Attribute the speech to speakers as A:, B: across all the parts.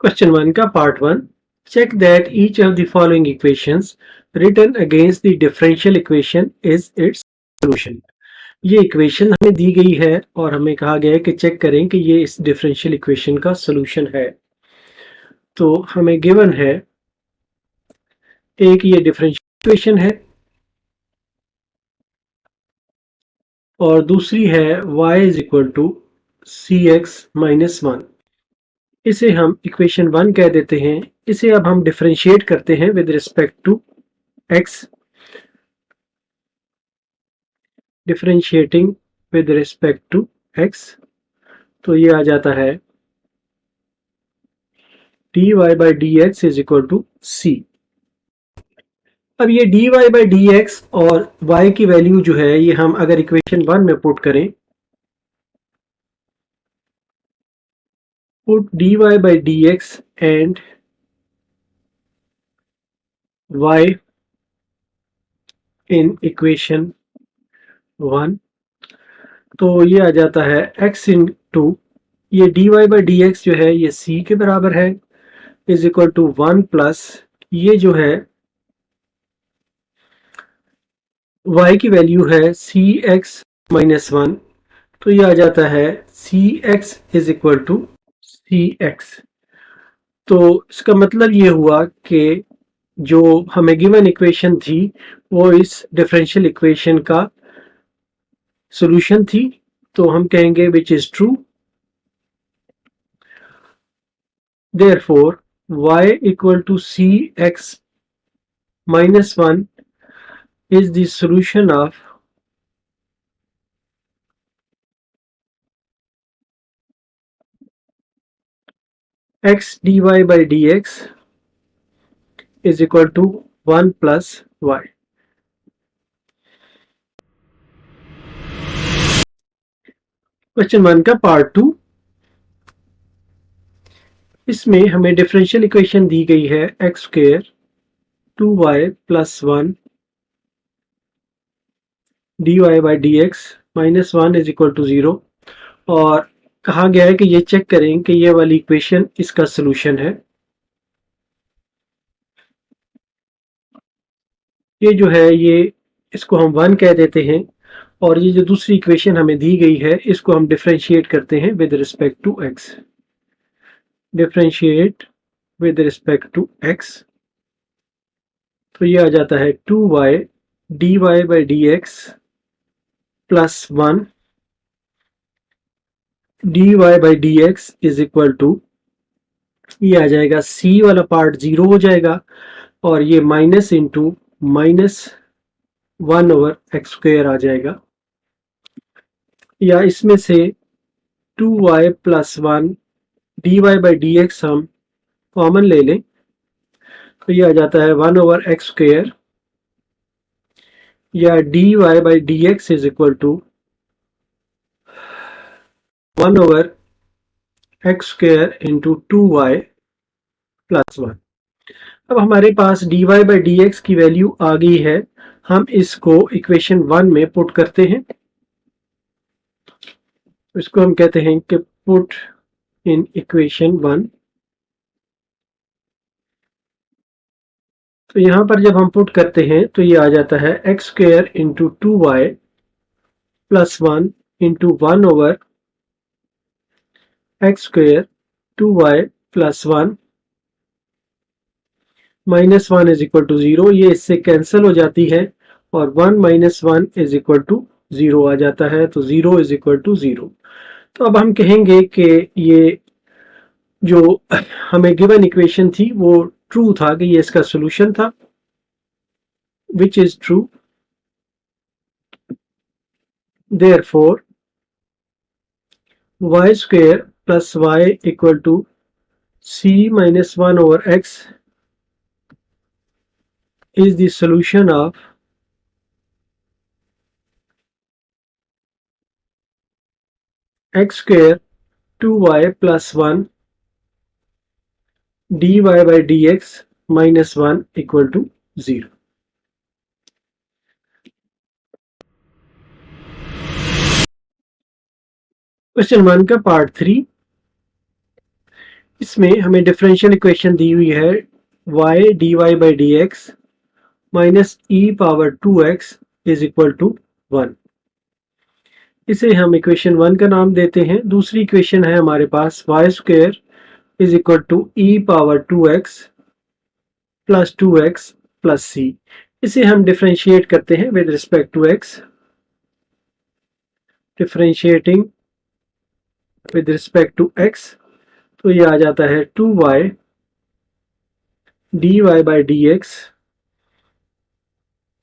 A: Question 1 का part 1. Check that each of the following equations written against the differential equation is its solution. ये equation हमें दी गई है और हमें कहा गया है कि चेक करें कि ये इस डिफरेंशियल इक्वेशन का सॉल्यूशन है। तो हमें गिवन है एक ये डिफरेंशियल इक्वेशन है और दूसरी है y is equal to c x minus one. इसे हम इक्वेशन 1 कह देते हैं। इसे अब हम डिफरेंशिएट करते हैं with respect to x, differentiating with respect to x, तो ये आ जाता है dy by dx is equal to c। अब ये dy by dx और y की वैल्यू जो है ये हम अगर इक्वेशन 1 में पुट करें, put dy by dx and y in equation 1, तो ये आ जाता है x इंटू ये dy by dx जो है ये c के बराबर है इज इक्वल टू 1 प्लस ये जो है y की वैल्यू है सी एक्स माइनस वन, तो ये आ जाता है c x is equal to c x. तो इसका मतलब ये हुआ कि जो हमें गिवन इक्वेशन थी वो इस डिफरेंशियल इक्वेशन का सॉल्यूशन थी, तो हम कहेंगे which is true. Therefore y equal to c x minus one is the solution of x dy by dx is equal to 1 plus y. Question 1 का पार्ट 2, इसमें हमें डिफरेंशियल इक्वेशन दी गई है x square 2y plus 1 dy by dx minus 1 is equal to 0 और कहा गया है कि ये चेक करें कि ये वाली इक्वेशन इसका सॉल्यूशन है। ये जो है ये इसको हम 1 कह देते हैं और ये जो दूसरी इक्वेशन हमें दी गई है इसको हम डिफरेंशिएट करते हैं with respect to x। Differentiate with respect to x, तो ये आ जाता है 2y dy by dx plus 1 dy by dx is equal to, ये आ जाएगा c वाला पार्ट 0 हो जाएगा और ये minus into minus 1 over x square आ जाएगा, या इसमें से 2y plus 1 dy by dx हम कॉमन ले लें, तो ये आ जाता है 1 ओवर एक्स स्क्वायर, या dy by dx is equal to 1 over x square into 2y plus 1। अब हमारे पास dy by dx की वैल्यू आ गई है, हम इसको इक्वेशन 1 में पुट करते हैं। इसको हम कहते हैं कि पुट इन इक्वेशन 1। तो यहां पर जब हम पुट करते हैं तो ये आ जाता है x square into 2y plus 1 into 1 over x square 2y plus 1 minus 1 is equal to 0, ये इससे कैंसिल हो जाती है और 1 माइनस 1 इज इक्वल टू 0 आ जाता है, तो 0 इज इक्वल टू 0। तो अब हम कहेंगे कि ये जो हमें गिवन इक्वेशन थी वो ट्रू था, कि ये इसका सॉल्यूशन था, which is true. Therefore y square plus y equal to c minus 1 over x is the solution of x square 2y plus 1 dy by dx minus 1 equal to 0। Question 1 का part 3, इसमें हमें differential equation दी हुई है y dy by dx minus e power 2x is equal to 1। इसे हम equation 1 का नाम देते हैं। दूसरी इक्वेशन है हमारे पास y square is equal to e power 2x plus 2x plus c। इसे हम डिफरेंशिएट करते हैं with respect to x। Differentiating with respect to x, तो ये आ जाता है 2y dy by dx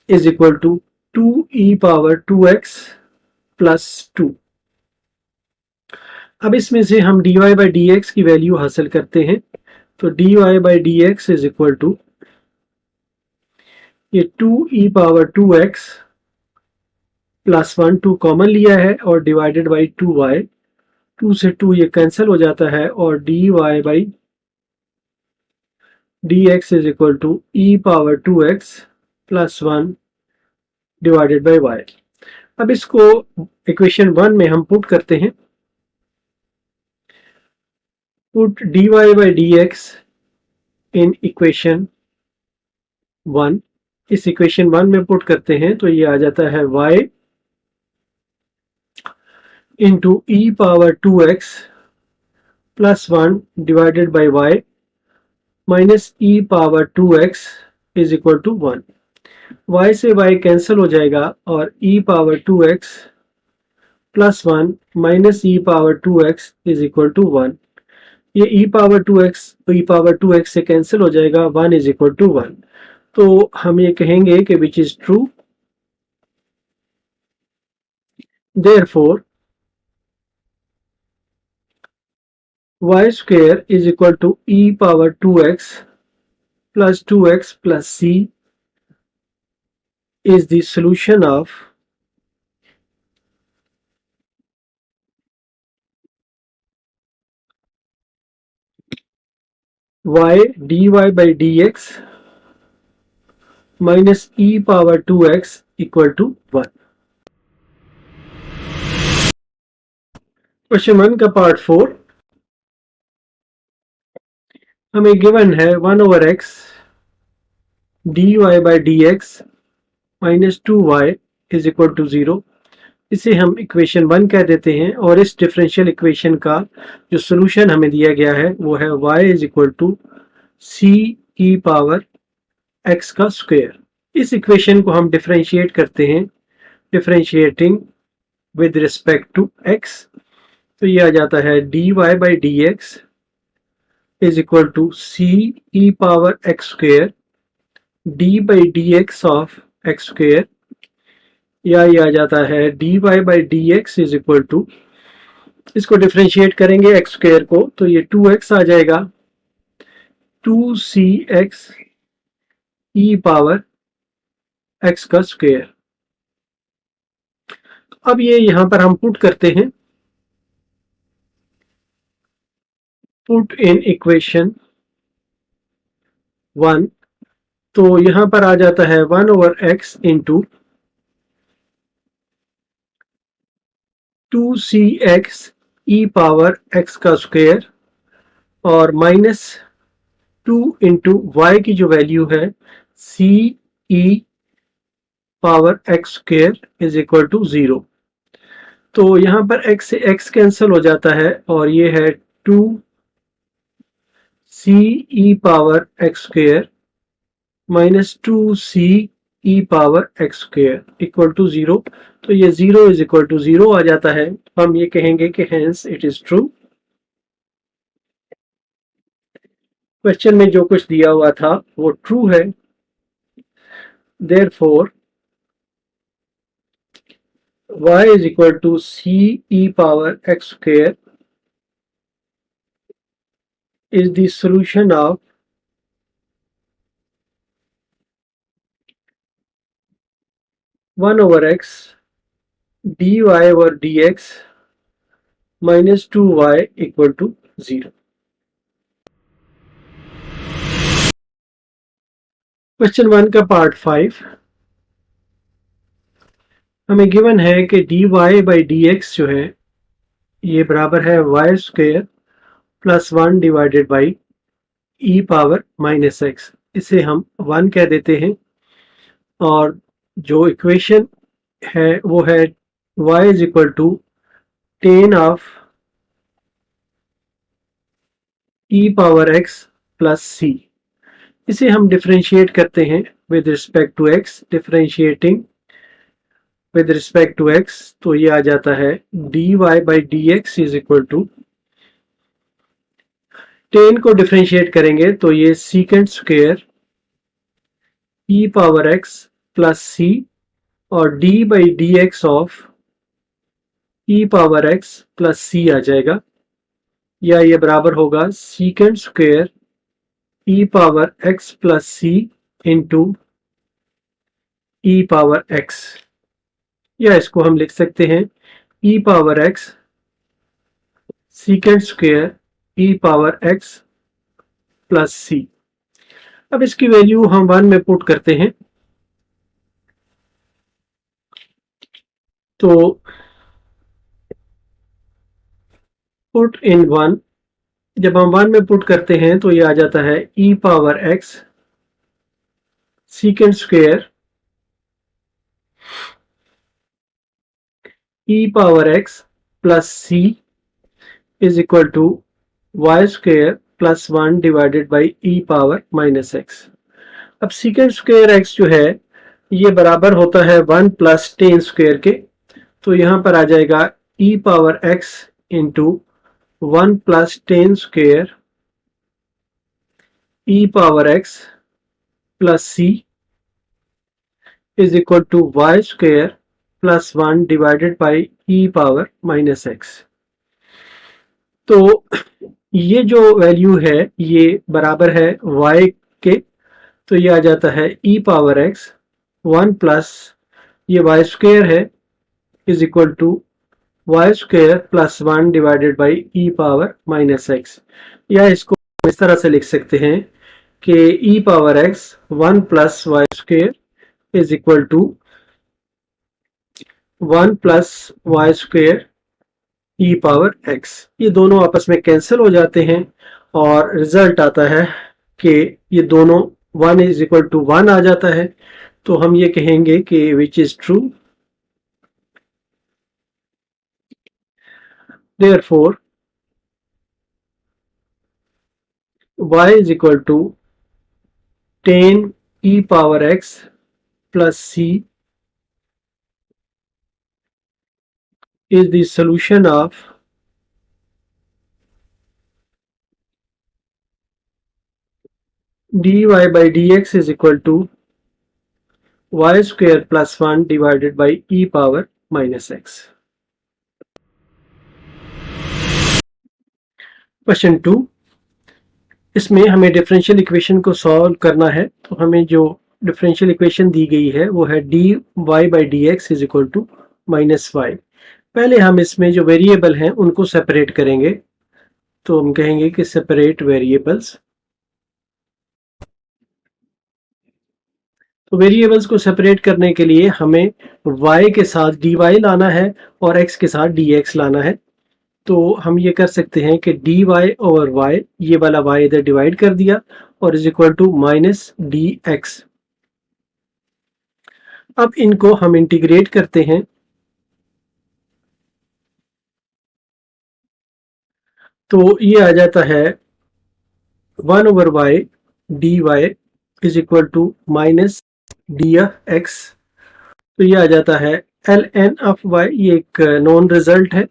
A: is equal to 2e power 2x plus 2। अब इसमें से हम dy by dx की वैल्यू हासिल करते हैं, तो dy by dx is equal to ये 2e power 2x plus 1, 2 common लिया है और डिवाइडेड बाई 2y, 2 से 2 ये कैंसिल हो जाता है और dy by dx is equal to e power 2x plus 1 divided by y। अब इसको इक्वेशन 1 में हम पुट करते हैं। Put dy by dx in equation 1। इस इक्वेशन 1 में पुट करते हैं तो ये आ जाता है y into e power 2x plus 1 divided by y minus e power 2x is equal to 1। y से y कैंसिल हो जाएगा और e power 2x plus 1 minus e power 2x is equal to 1। ये e पावर 2x से cancel हो जाएगा, 1 is equal to 1। तो हम ये कहेंगे कि which is true, therefore y square is equal to e power 2x plus 2x plus c is the solution of y dy by dx minus e power 2x equal to 1। Question 1 का part 4, हमें given है 1 over x dy by dx minus 2y is equal to 0। इसे हम equation 1 कह देते हैं और इस डिफरेंशियल इक्वेशन का जो सोल्यूशन हमें दिया गया है वो है y is equal to c e power x का स्क्वायर। इस इक्वेशन को हम डिफरेंशिएट करते हैं, differentiating with respect to x, तो ये आ जाता है dy by dx is equal to c e power x square d by dx of x square, या ये आ जाता है dy by dx is equal to, इसको डिफरेंशिएट करेंगे x स्क्वायर को तो ये 2x आ जाएगा, 2cx ई पावर x का स्क्वायर। अब ये यहां पर हम पुट करते हैं, पुट इन इक्वेशन 1, तो यहां पर आ जाता है 1 over x into 2cx e power x का स्क्वायर और माइनस 2 इंटू वाई की जो वैल्यू है c e power x square is equal to 0। तो यहां पर x से x कैंसिल हो जाता है और ये है 2 c e power x square minus 2 c e power x square equal to 0। तो ये 0 इज इक्वल टू 0 आ जाता है, हम ये कहेंगे कि hence it is true. Question में जो कुछ दिया हुआ था वो ट्रू है, therefore y is equal to c e power x square is the solution of one over x dy over dx minus 2y equal to 0। Question 1 का part 5 हमें गिवन है कि dy बाई डी एक्स जो है ये बराबर है y square plus 1 divided by e power minus x. इसे हम 1 कह देते हैं और जो इक्वेशन है वो है y is equal to tan of e power x plus c. इसे हम डिफरेंशिएट करते हैं with respect to x. Differentiating with respect to x तो ये आ जाता है dy by d x is equal to 10 को डिफरेंशिएट करेंगे तो ये secant square e power x plus c और d by d x of e power x plus c आ जाएगा, या ये बराबर होगा सीकेंड square e power x plus सी इंटू ई पावर एक्स, या इसको हम लिख सकते हैं E power x secant square e power x plus सी। अब इसकी वैल्यू हम 1 में पुट करते हैं तो पुट इन 1, जब हम 1 में पुट करते हैं तो ये आ जाता है ई power x secant square e power x plus c is equal to y square plus 1 divided by e power minus x. अब सीकेंड स्क्वेयर एक्स जो है ये बराबर होता है 1 प्लस टेन स्क्वेयर के, तो यहाँ पर आ जाएगा e power x into 1 plus tan square e power x plus c is equal to y square plus 1 divided by e power minus x. तो ये जो वैल्यू है ये बराबर है y के, तो ये आ जाता है ई पावर एक्स 1 प्लस ये वाई स्क्वेयर है is equal to y square plus 1 divided by e power minus x, या इसको इस तरह से लिख सकते हैं कि e power x 1 plus y square is equal to 1 plus y square e power x. ये दोनों आपस में कैंसिल हो जाते हैं और रिजल्ट आता है कि ये दोनों 1 इज इक्वल टू 1 आ जाता है, तो हम ये कहेंगे कि which is true. Therefore y is equal to 10 e power x plus c is the solution of dy by dx is equal to y square plus 1 divided by e power minus x. Question 2, इसमें हमें differential equation को solve करना है, तो हमें जो differential equation दी गई है वो है dy by dx is equal to minus y। पहले हम इसमें जो वेरिएबल हैं उनको सेपरेट करेंगे, तो हम कहेंगे कि सेपरेट वेरिएबल्स। तो वेरिएबल्स को सेपरेट करने के लिए हमें y के साथ dy लाना है और x के साथ dx लाना है। तो हम ये कर सकते हैं कि dy ओवर y, ये वाला y इधर डिवाइड कर दिया और is equal to minus dx। अब इनको हम इंटीग्रेट करते हैं, तो ये आ जाता है 1 over y dy is equal to minus dx। तो ये आ जाता है ln ऑफ y, ये एक नॉन रिजल्ट है,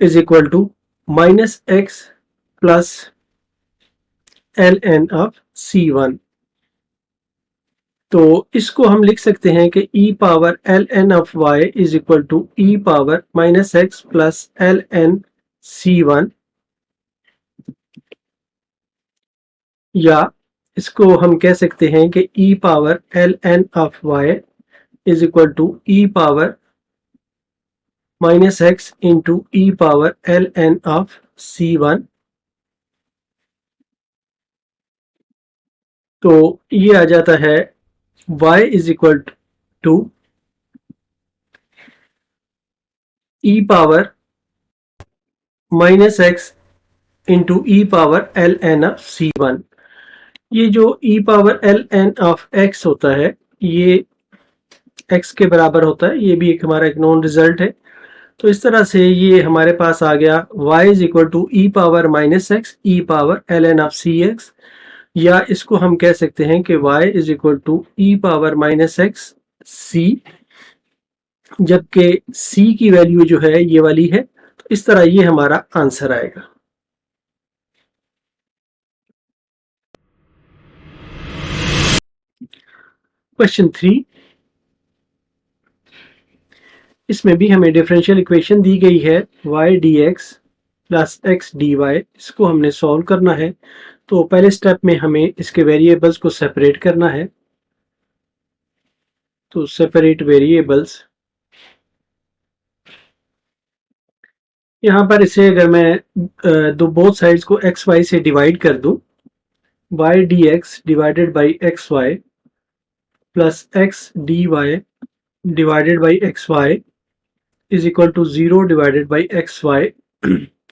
A: is equal to minus x plus ln of c1। तो इसको हम लिख सकते हैं कि e power ln of y is equal to e power minus x plus ln c1, या इसको हम कह सकते हैं कि e power ln of y is equal to e power minus x into e power ln of c1। तो ये आ जाता है y is equal to E power minus x into E power L N of c one. ये जो e power L N of x होता है ये एक्स के बराबर होता है, ये भी एक हमारा एक नॉन रिजल्ट है। तो इस तरह से ये हमारे पास आ गया y is equal to E power minus x e power L N of c x, या इसको हम कह सकते हैं कि y is equal to E power minus x c, जबकि c की वैल्यू जो है ये वाली है। तो इस तरह ये हमारा आंसर आएगा। क्वेश्चन 3, इसमें भी हमें डिफरेंशियल इक्वेशन दी गई है y dx plus x dy, इसको हमने सॉल्व करना है। तो पहले स्टेप में हमें इसके वेरिएबल्स को सेपरेट करना है। तो सेपरेट वेरिएबल्स, यहाँ पर इसे अगर मैं दो बोथ साइड्स को एक्स वाई से डिवाइड कर दूं, y d x divided by x y plus x d y divided by x y is equal to 0 divided by x y.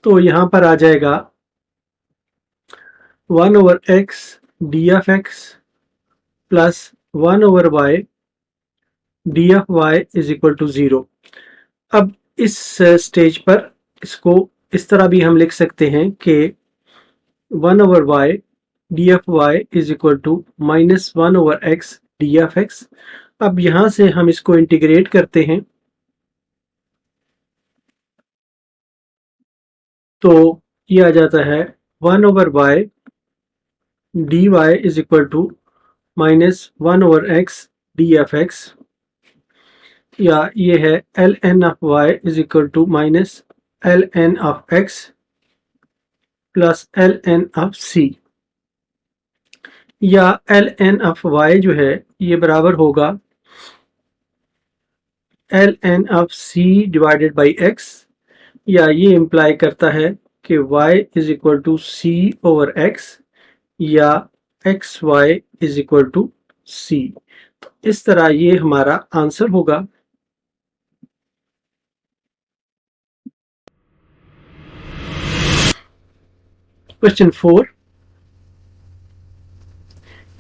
A: तो यहाँ पर आ जाएगा 1 over x D F x plus 1 over y d F y is equal to 0। अब इस stage पर इसको इस तरह भी हम लिख सकते हैं कि 1 over y d F y is equal to minus 1 over x D F x. अब यहां से हम इसको इंटीग्रेट करते हैं तो ये आ जाता है 1 over y d y is equal to minus 1 over x D F x, या ये है L N of y is equal to minus l N of x plus L N of सी, या एल एन ऑफ वाई जो है ये बराबर होगा l N of c divided by x, या ये इम्प्लाई करता है कि y is equal to c over x, या x y is equal to सी। तो इस तरह ये हमारा आंसर होगा। क्वेश्चन 4,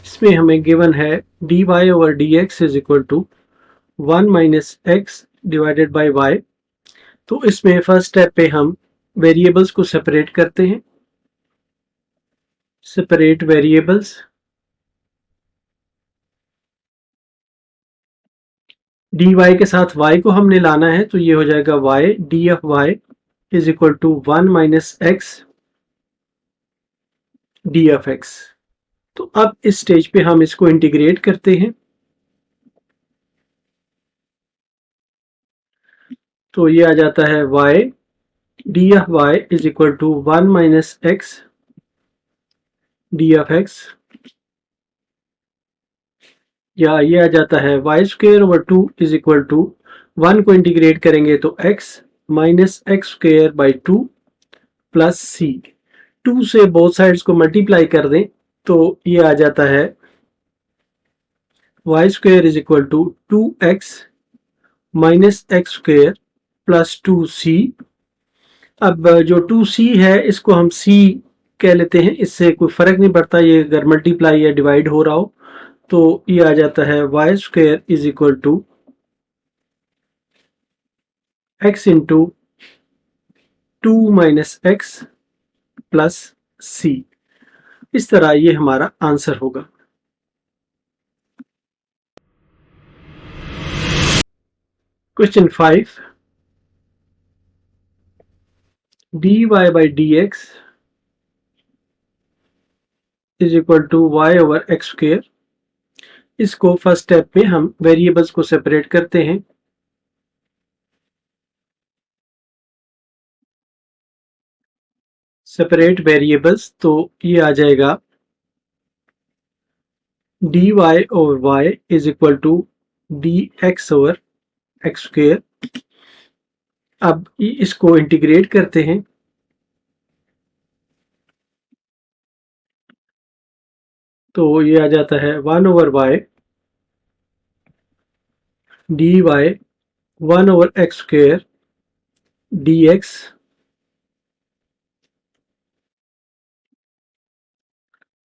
A: इसमें हमें गिवन है dy over dx is equal to 1 minus x divided by y. तो इसमें फर्स्ट स्टेप पे हम वेरिएबल्स को सेपरेट करते हैं। सेपरेट वेरिएबल्स, डी वाई के साथ y को हमने लाना है तो ये हो जाएगा y d F y is equal to 1 minus x D F x. तो अब इस स्टेज पे हम इसको इंटीग्रेट करते हैं। तो ये आ जाता है y d F y is equal to 1 minus x D F x, या ये आ जाता है y square over 2 is equal to 1 को इंटीग्रेट करेंगे तो x minus x square by 2 plus c. 2 से बोथ साइड्स को मल्टीप्लाई कर दें तो ये आ जाता है y square is equal to 2x minus x square plus 2c। अब जो 2c है इसको हम c कह लेते हैं, इससे कोई फर्क नहीं पड़ता ये अगर मल्टीप्लाई या डिवाइड हो रहा हो। तो ये आ जाता है y square is equal to x into 2 minus x plus c. इस तरह ये हमारा आंसर होगा। Question 5, dy by dx is equal to y over x square. इसको फर्स्ट स्टेप में हम वेरिएबल्स को सेपरेट करते हैं। सेपरेट वेरिएबल्स, तो ये आ जाएगा d y over y is equal to d x over x square. अब इसको इंटीग्रेट करते हैं। तो ये आ जाता है 1/y dy 1/x² dx,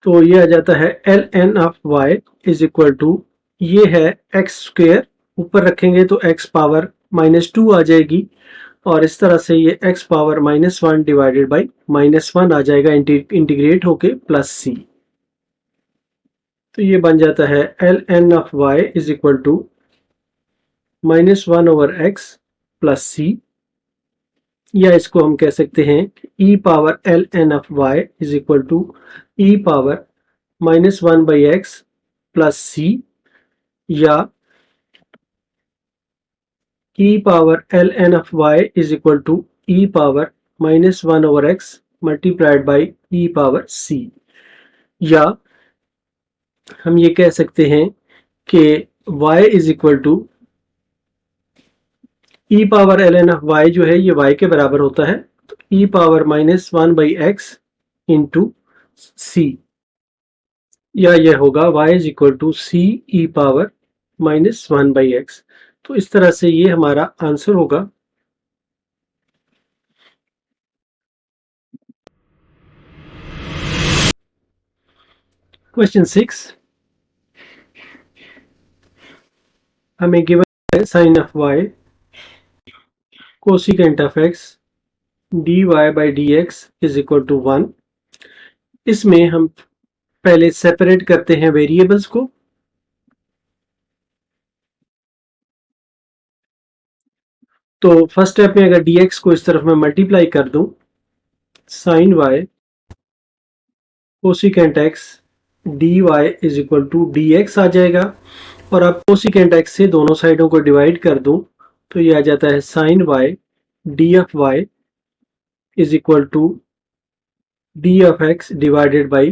A: तो ये आ जाता है ln of y is equal to, ये है x², ऊपर रखेंगे तो x पावर -2 आ जाएगी, और इस तरह से ये x पावर -1 डिवाइडेड बाई -1 आ जाएगा इंटीग्रेट होके प्लस c। तो ये बन जाता है ln of y is equal to -1/x plus c, या इसको हम कह सकते हैं e power ln of y is equal to e power -1/x plus c, या e power ln of y is equal to e power -1/x multiplied by e power c, या हम ये कह सकते हैं कि y is equal to e power ln of y जो है ये y के बराबर होता है, तो e power -1/x into c, या यह होगा y is equal to c e power -1/x। तो इस तरह से ये हमारा आंसर होगा। क्वेश्चन 6, हमें गिवन है sine of y cosecant of x dy by dx is equal to 1। इसमें हम पहले सेपरेट करते हैं वेरिएबल्स को। तो फर्स्ट स्टेप में अगर dx को इस तरफ मैं मल्टीप्लाई कर दूं, sine y cosecant x dy is equal to dx आ जाएगा, और अब कोसिकेंट x से दोनों साइडों को डिवाइड कर दूं तो ये आ जाता है sine y d of y is equal to d of x divided by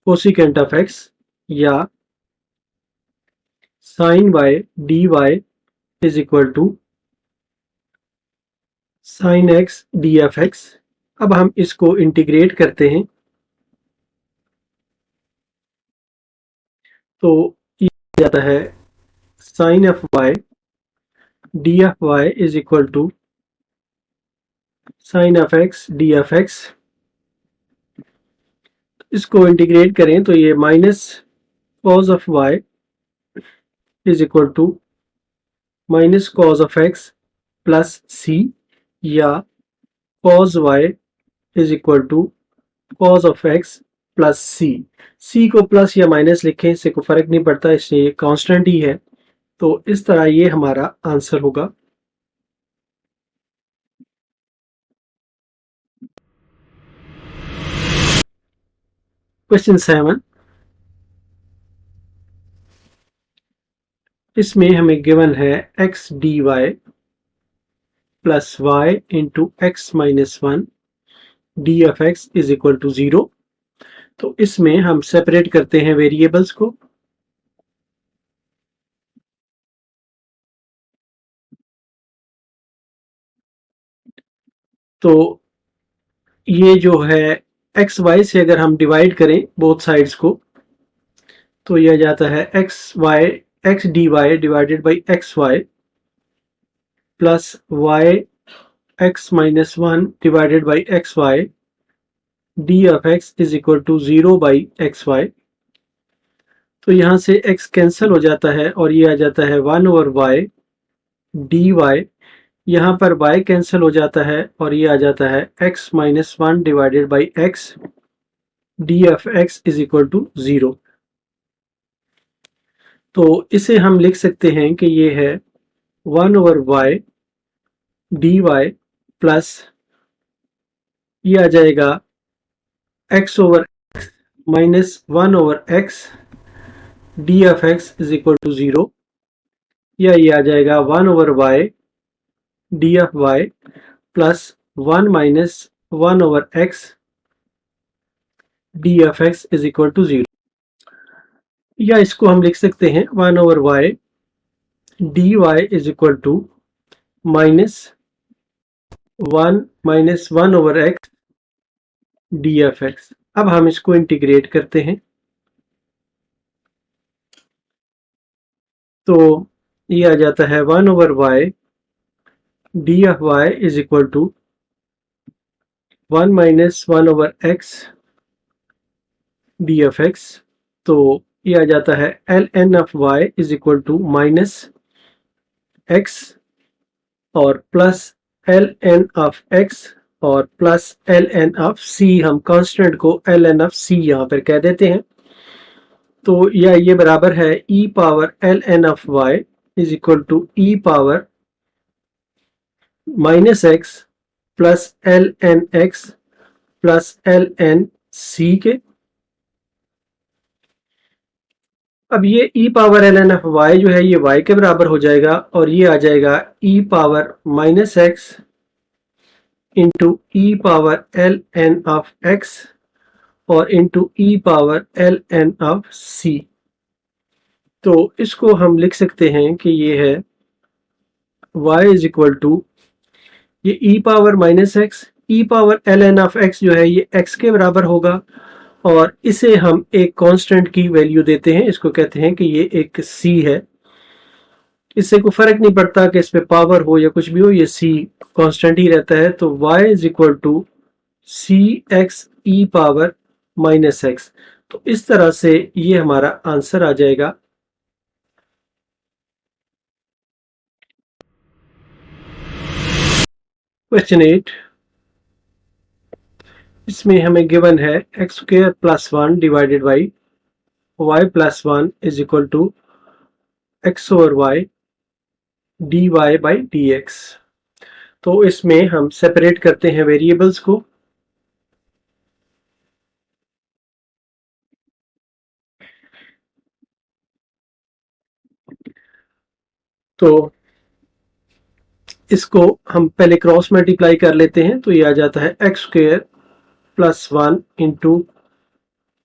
A: cosecant of x, या sine y d y is equal to sine x d of x। अब हम इसको इंटीग्रेट करते हैं, तो ये आ जाता है sine of y d of y is equal to sine of x d of x। इसको इंटीग्रेट करें तो ये minus cos of y is equal to minus cos of x plus c, या cos y is equal to cos of x plus c को plus या minus लिखें, इससे कोई फर्क नहीं पड़ता, इससे कांस्टेंट ही है। तो इस तरह ये हमारा आंसर होगा। क्वेश्चन 7, इसमें हमें गिवन है x dy plus y into x minus 1 d of x is equal to 0। तो इसमें हम सेपरेट करते हैं वेरिएबल्स को। तो ये जो है एक्स वाई से अगर हम डिवाइड करें बोथ साइड्स को, तो यह जाता है x d y divided by x y plus y x minus 1 divided by x y d of x is equal to 0 by x y. तो यहाँ से x कैंसिल हो जाता है और ये आ जाता है 1/y डी वाई, यहाँ पर y कैंसिल हो जाता है और ये आ जाता है x minus 1 divided by x d of x is equal to 0। तो इसे हम लिख सकते हैं कि ये है 1/y डी वाई प्लस ये आ जाएगा x over x minus 1/x d of x is equal to 0, या ये आ जाएगा 1/y d of y plus 1 minus 1/x d of x is equal to 0, या इसको हम लिख सकते हैं 1/y d y is equal to minus 1 minus 1/x d of x. अब हम इसको इंटीग्रेट करते हैं। तो ये आ जाता है 1/y d of y is equal to 1 minus 1/x d of x। तो ये आ जाता है ln of y is equal to minus x और प्लस ln ऑफ x और प्लस ln ऑफ c। हम कांस्टेंट को ln ऑफ c यहाँ पर कह देते हैं। तो ये बराबर है e power ln of y is equal to e power minus x plus ln x plus ln c के। अब ये e power ln of y जो है ये y के बराबर हो जाएगा और ये आ जाएगा e power minus x into e power ln of x और into e power ln of c। तो इसको हम लिख सकते हैं कि ये है y इज इक्वल टू ये e power minus x, e power ln of x जो है ये x के बराबर होगा और इसे हम एक कांस्टेंट की वैल्यू देते हैं। इसको कहते हैं कि ये एक c है। इससे कोई फर्क नहीं पड़ता कि इस पे पावर हो या कुछ भी हो, ये c कांस्टेंट ही रहता है। तो y is equal to c x e power minus x. तो इस तरह से ये हमारा आंसर आ जाएगा। क्वेश्चन 8, इसमें हमें गिवन है x square plus 1 divided by y plus 1 is equal to x over y d y by d x. तो इसमें हम सेपरेट करते हैं वेरिएबल्स को। तो इसको हम पहले क्रॉस मल्टीप्लाई कर लेते हैं। तो ये आ जाता है x square plus 1 into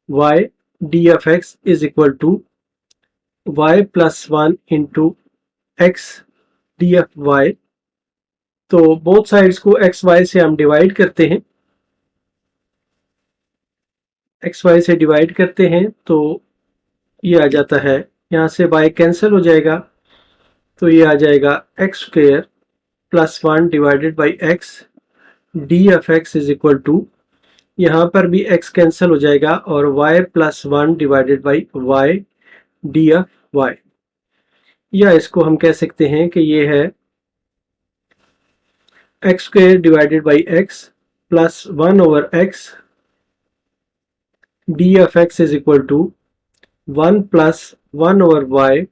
A: y d of x is equal to y plus 1 into x d of y. तो बोथ साइड्स को एक्स वाई से हम डिवाइड करते हैं। एक्स वाई से डिवाइड करते हैं तो ये आ जाता है, यहाँ से y कैंसिल हो जाएगा। तो ये आ जाएगा x square plus 1 divided by x d of x is equal to, यहाँ पर भी x कैंसिल हो जाएगा और y plus 1 divided by y d of y. या इसको हम कह सकते हैं कि ये है x square divided by x plus 1 over x d of x is equal to 1 plus 1 over y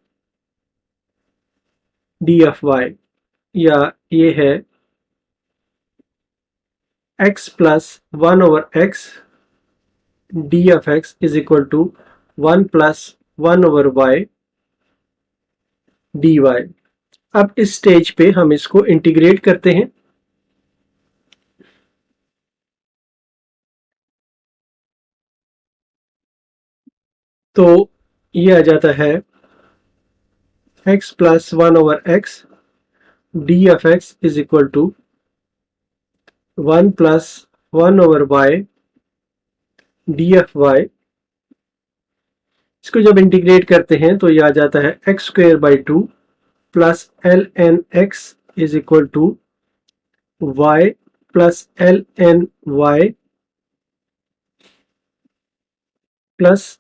A: d of y. या ये है x plus 1 over x d of x is equal to 1 plus 1 over y d y. अब इस stage पे हम इसको integrate करते हैं। तो ये आ जाता है x plus 1 over x d of x is equal to 1 plus 1 over y d of y। इसको जब इंटीग्रेट करते हैं तो ये आ जाता है x square by 2 plus L n x is equal to y plus L n y plus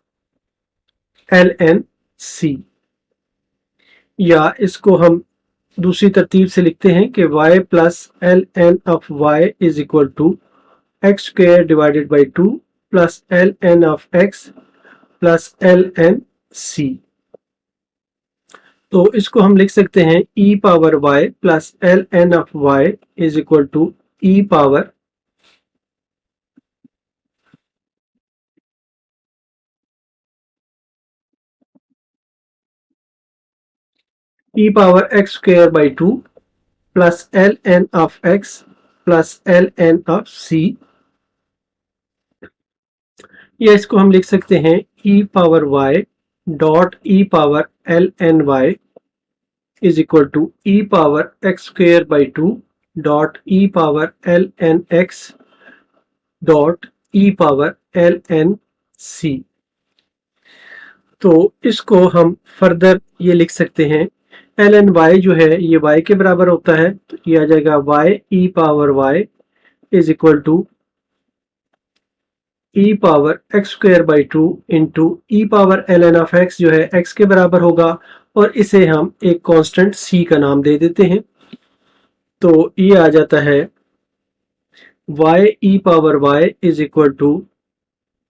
A: L N C. या इसको हम दूसरी तरतीब से लिखते हैं कि y plus L N of y is equal to x square divided by 2 plus L N of x plus L N c. तो इसको हम लिख सकते हैं e power y plus L N of y is equal to e power x square by 2 plus L N of x plus L N of c। या इसको हम लिख सकते हैं e power y dot e power L n y is equal to e power x square by 2 dot e power L n x dot e power L N c. तो इसको हम further ये लिख सकते हैं, एल एन वाई जो है ये वाई के बराबर होता है, तो ये आ जाएगा y e power y is equal to E power x square by two into E power L N of x जो है एक्स के बराबर होगा, और इसे हम एक कांस्टेंट सी का नाम दे देते हैं। तो ये आ जाता है y e power y is equal to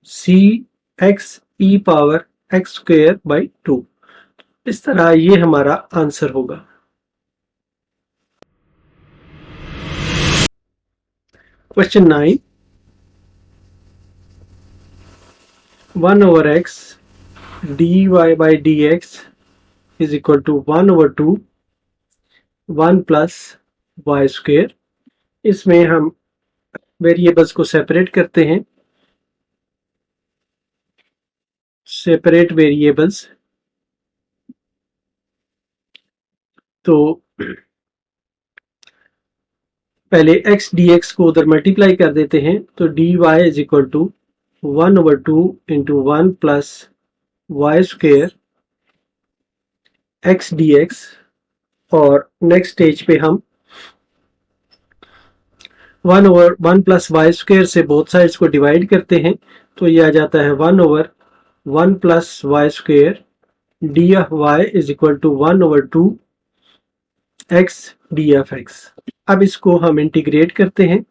A: c x e power x square by two. इस तरह ये हमारा आंसर होगा। Question 9, 1 over x dy by dx is equal to 1 over 2 1 plus y square। इसमें हम वेरिएबल्स को सेपरेट करते हैं, सेपरेट वेरिएबल्स। तो पहले x dx को उधर मल्टीप्लाई कर देते हैं, तो dy is equal to 1 over 2 into 1 plus y square x dx। और नेक्स्ट स्टेज पे हम 1 over 1 प्लस वाई स्क्वेयर से बोथ साइड्स को डिवाइड करते हैं, तो ये आ जाता है 1 over 1 plus y square d F y is equal to 1 over 2 x D F x. अब इसको हम इंटीग्रेट करते हैं,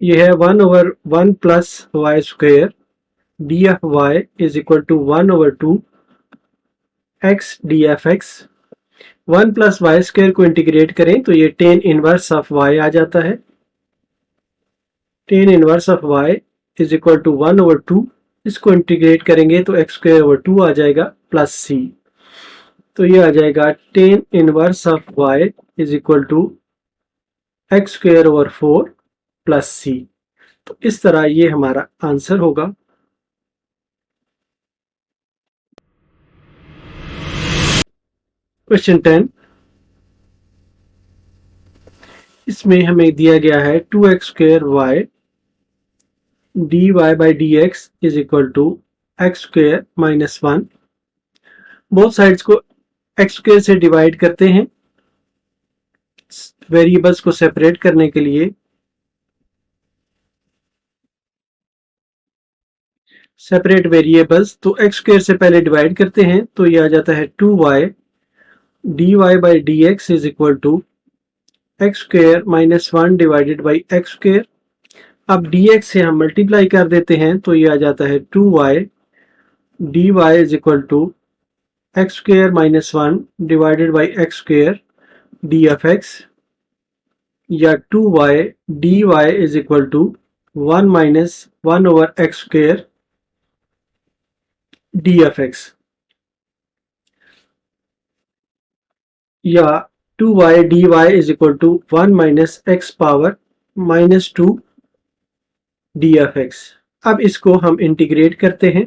A: ये है 1 over 1 plus y square d F y is equal to 1 over 2 x D F x. 1 plus y square को integrate करें तो ये टेन इनवर्स ऑफ वाई आ जाता है। Tan inverse of y is equal to 1 over 2, इसको integrate करेंगे तो एक्स स्क्वायर ओवर 2 आ जाएगा प्लस सी। तो ये आ जाएगा tan inverse of y is equal to x square over 4 plus सी। तो इस तरह ये हमारा आंसर होगा। क्वेश्चन 10, इसमें हमें दिया गया है 2x square y d y by d x is equal to x square minus 1। Both sides को एक्स स्क्वायर से डिवाइड करते हैं वेरिएबल्स को सेपरेट करने के लिए। सेपरेट वेरिएबल्स, तो एक्स स्क्वायर से पहले डिवाइड करते हैं, तो ये आ जाता है 2y d y by d x is equal to x square minus 1 divided by x square. अब dx से हम मल्टीप्लाई कर देते हैं, तो ये आ जाता है 2y d y is equal to x square minus 1 divided by x square d F x, या 2y d y is equal to 1 minus 1 over x square d F x, या 2y d y is equal to 1 minus x power minus 2 d F x. अब इसको हम integrate करते हैं,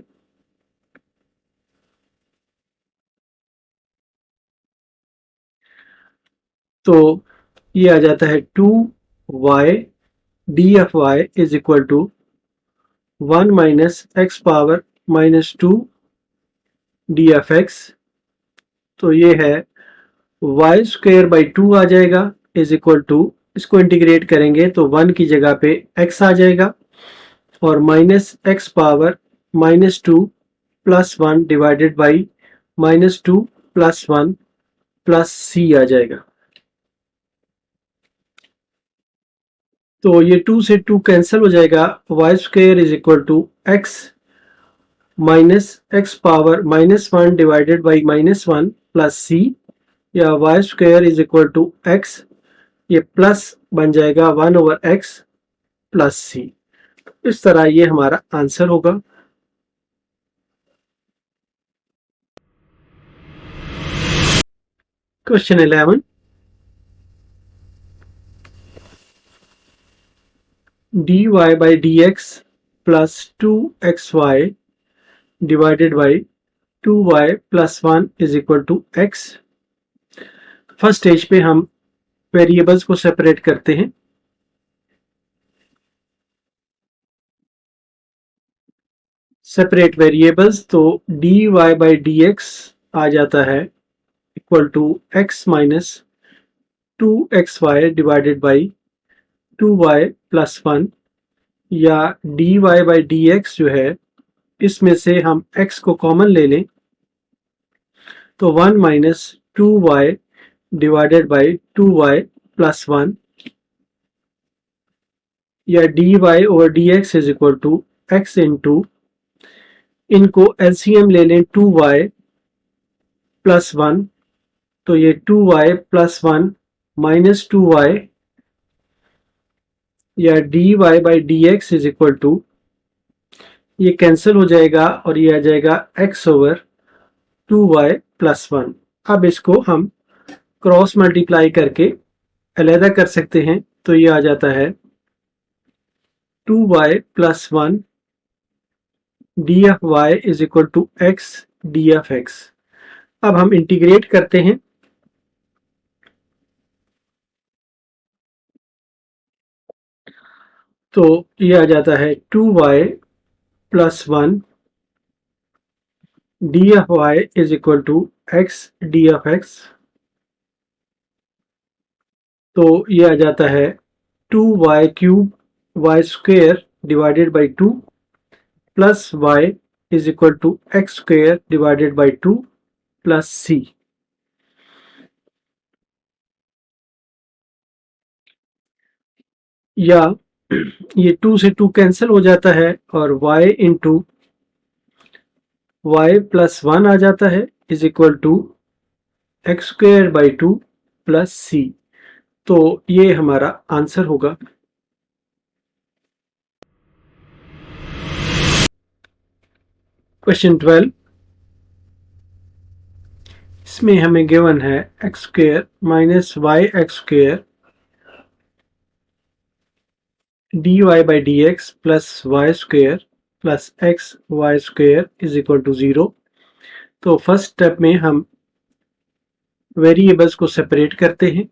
A: तो ये आ जाता है 2y d F y is equal to 1 minus x power minus 2 d F x. तो ये है वाई स्क्वायर बाई 2 आ जाएगा इज इक्वल टू, इसको इंटीग्रेट करेंगे तो 1 की जगह पे x आ जाएगा, और minus x power minus 2 plus 1 divided by minus 2 plus 1 plus c आ जाएगा। तो ये 2 से 2 कैंसिल हो जाएगा, y square is equal to x minus x power minus 1 divided by minus 1 plus c, या y square is equal to x, ये plus बन जाएगा 1 ओवर एक्स प्लस सी। इस तरह ये हमारा आंसर होगा। Question 11, d y by d x plus 2xy divided by 2y plus 1 is equal to x। First stage पे हम वेरिएबल्स को सेपरेट करते हैं, सेपरेट वेरिएबल्स, तो dy बाई dx आ जाता है equal to x minus 2xy divided by 2y plus 1, या dy बाई dx जो है इसमें से हम x को कॉमन ले लें तो 1 minus 2y divided by 2y plus 1, या dy over dx is equal to x into, इनको एलसीएम ले लें 2y प्लस 1, तो ये 2y प्लस 1 माइनस 2y, या dy by dx is equal to, ये कैंसिल हो जाएगा और ये आ जाएगा x ओवर 2y प्लस 1। अब इसको हम क्रॉस मल्टीप्लाई करके अलहदा कर सकते हैं, तो ये आ जाता है 2y plus 1 d F y is equal to x D F x. अब हम इंटीग्रेट करते हैं, तो ये आ जाता है 2y plus 1 d F y is equal to x D F x. तो ये आ जाता है 2y cube y square divided by 2 plus y is equal to x square divided by 2 plus c। या ये 2 से 2 कैंसिल हो जाता है और y इंटू वाई प्लस 1 आ जाता है is equal to x square by 2 plus c। तो ये हमारा आंसर होगा। क्वेश्चन 12, इसमें हमें गिवन है x square minus y x square d y by d x plus y square plus x y square is equal to 0। तो first step में हम वेरिएबल्स को सेपरेट करते हैं।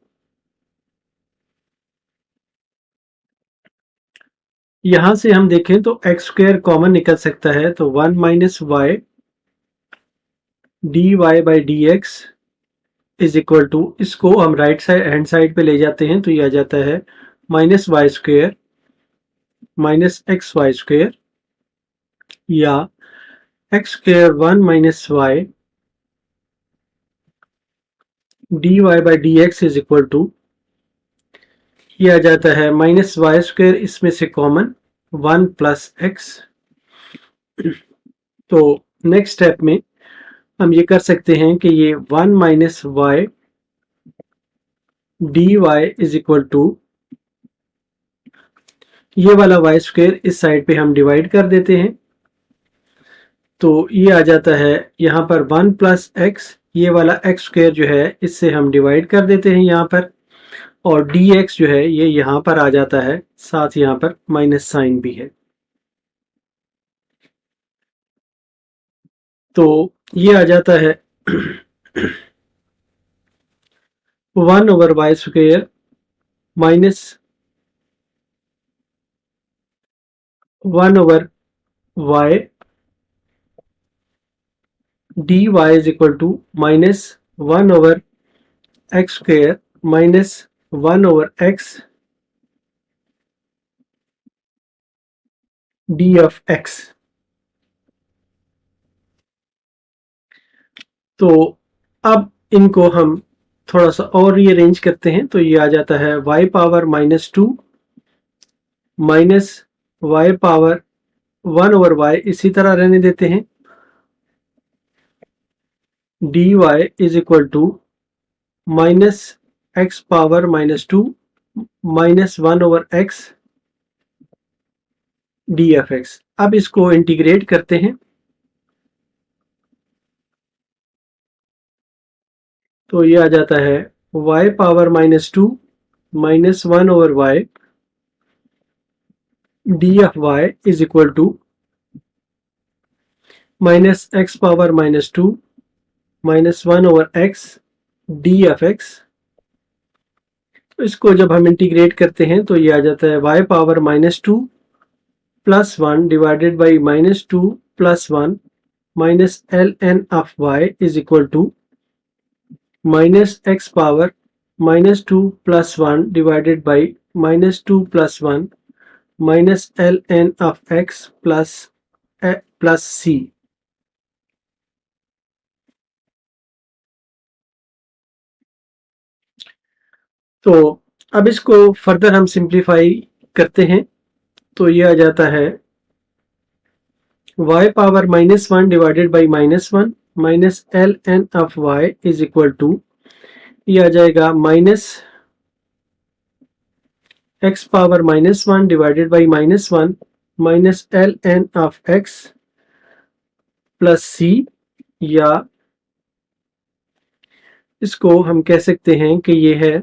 A: यहां से हम देखें तो एक्स स्क्वेयर कॉमन निकल सकता है, तो 1 minus y d y by d x is equal to, इसको हम राइट साइड हैंड साइड पे ले जाते हैं तो ये आ जाता है minus y square minus x y square, या x square 1 minus y d y by d x is equal to, ये आ जाता है माइनस वाई स्क्वेयर, इसमें से कॉमन 1 प्लस एक्स। तो नेक्स्ट स्टेप में हम ये कर सकते हैं कि ये 1 minus y d y is equal to, ये वाला वाई स्क्वेयर इस साइड पे हम डिवाइड कर देते हैं, तो ये आ जाता है यहाँ पर 1 प्लस एक्स, ये वाला एक्स स्क्वेयर जो है इससे हम डिवाइड कर देते हैं यहाँ पर, और डी एक्स जो है ये यहाँ पर आ जाता है, साथ यहाँ पर माइनस साइन भी है। तो ये आ जाता है 1 over y square minus 1 over y d y is equal to minus 1 over x square minus 1 over x d of x. तो अब इनको हम थोड़ा सा और रीअरेंज करते हैं, तो ये आ जाता है y power minus 2 minus y power 1 over y, इसी तरह रहने देते हैं, d y is equal to minus x power minus 2 minus 1 over x D F x. अब इसको इंटीग्रेट करते हैं, तो ये आ जाता है y power minus 2 minus 1 over y d F y is equal to minus x power minus 2 minus 1 over x D F x. तो इसको जब हम इंटीग्रेट करते हैं तो ये आ जाता है y power minus 2 plus 1 divided by minus 2 plus 1 minus ln of y is equal to minus x power minus 2 plus 1 divided by minus 2 plus 1 minus ln of x plus c। तो अब इसको फर्दर हम simplify करते हैं, तो ये आ जाता है y power minus 1 divided by minus 1 minus l N of y is equal to, ये आ जाएगा minus x power minus 1 divided by minus 1 minus l N of x plus c, या इसको हम कह सकते हैं कि ये है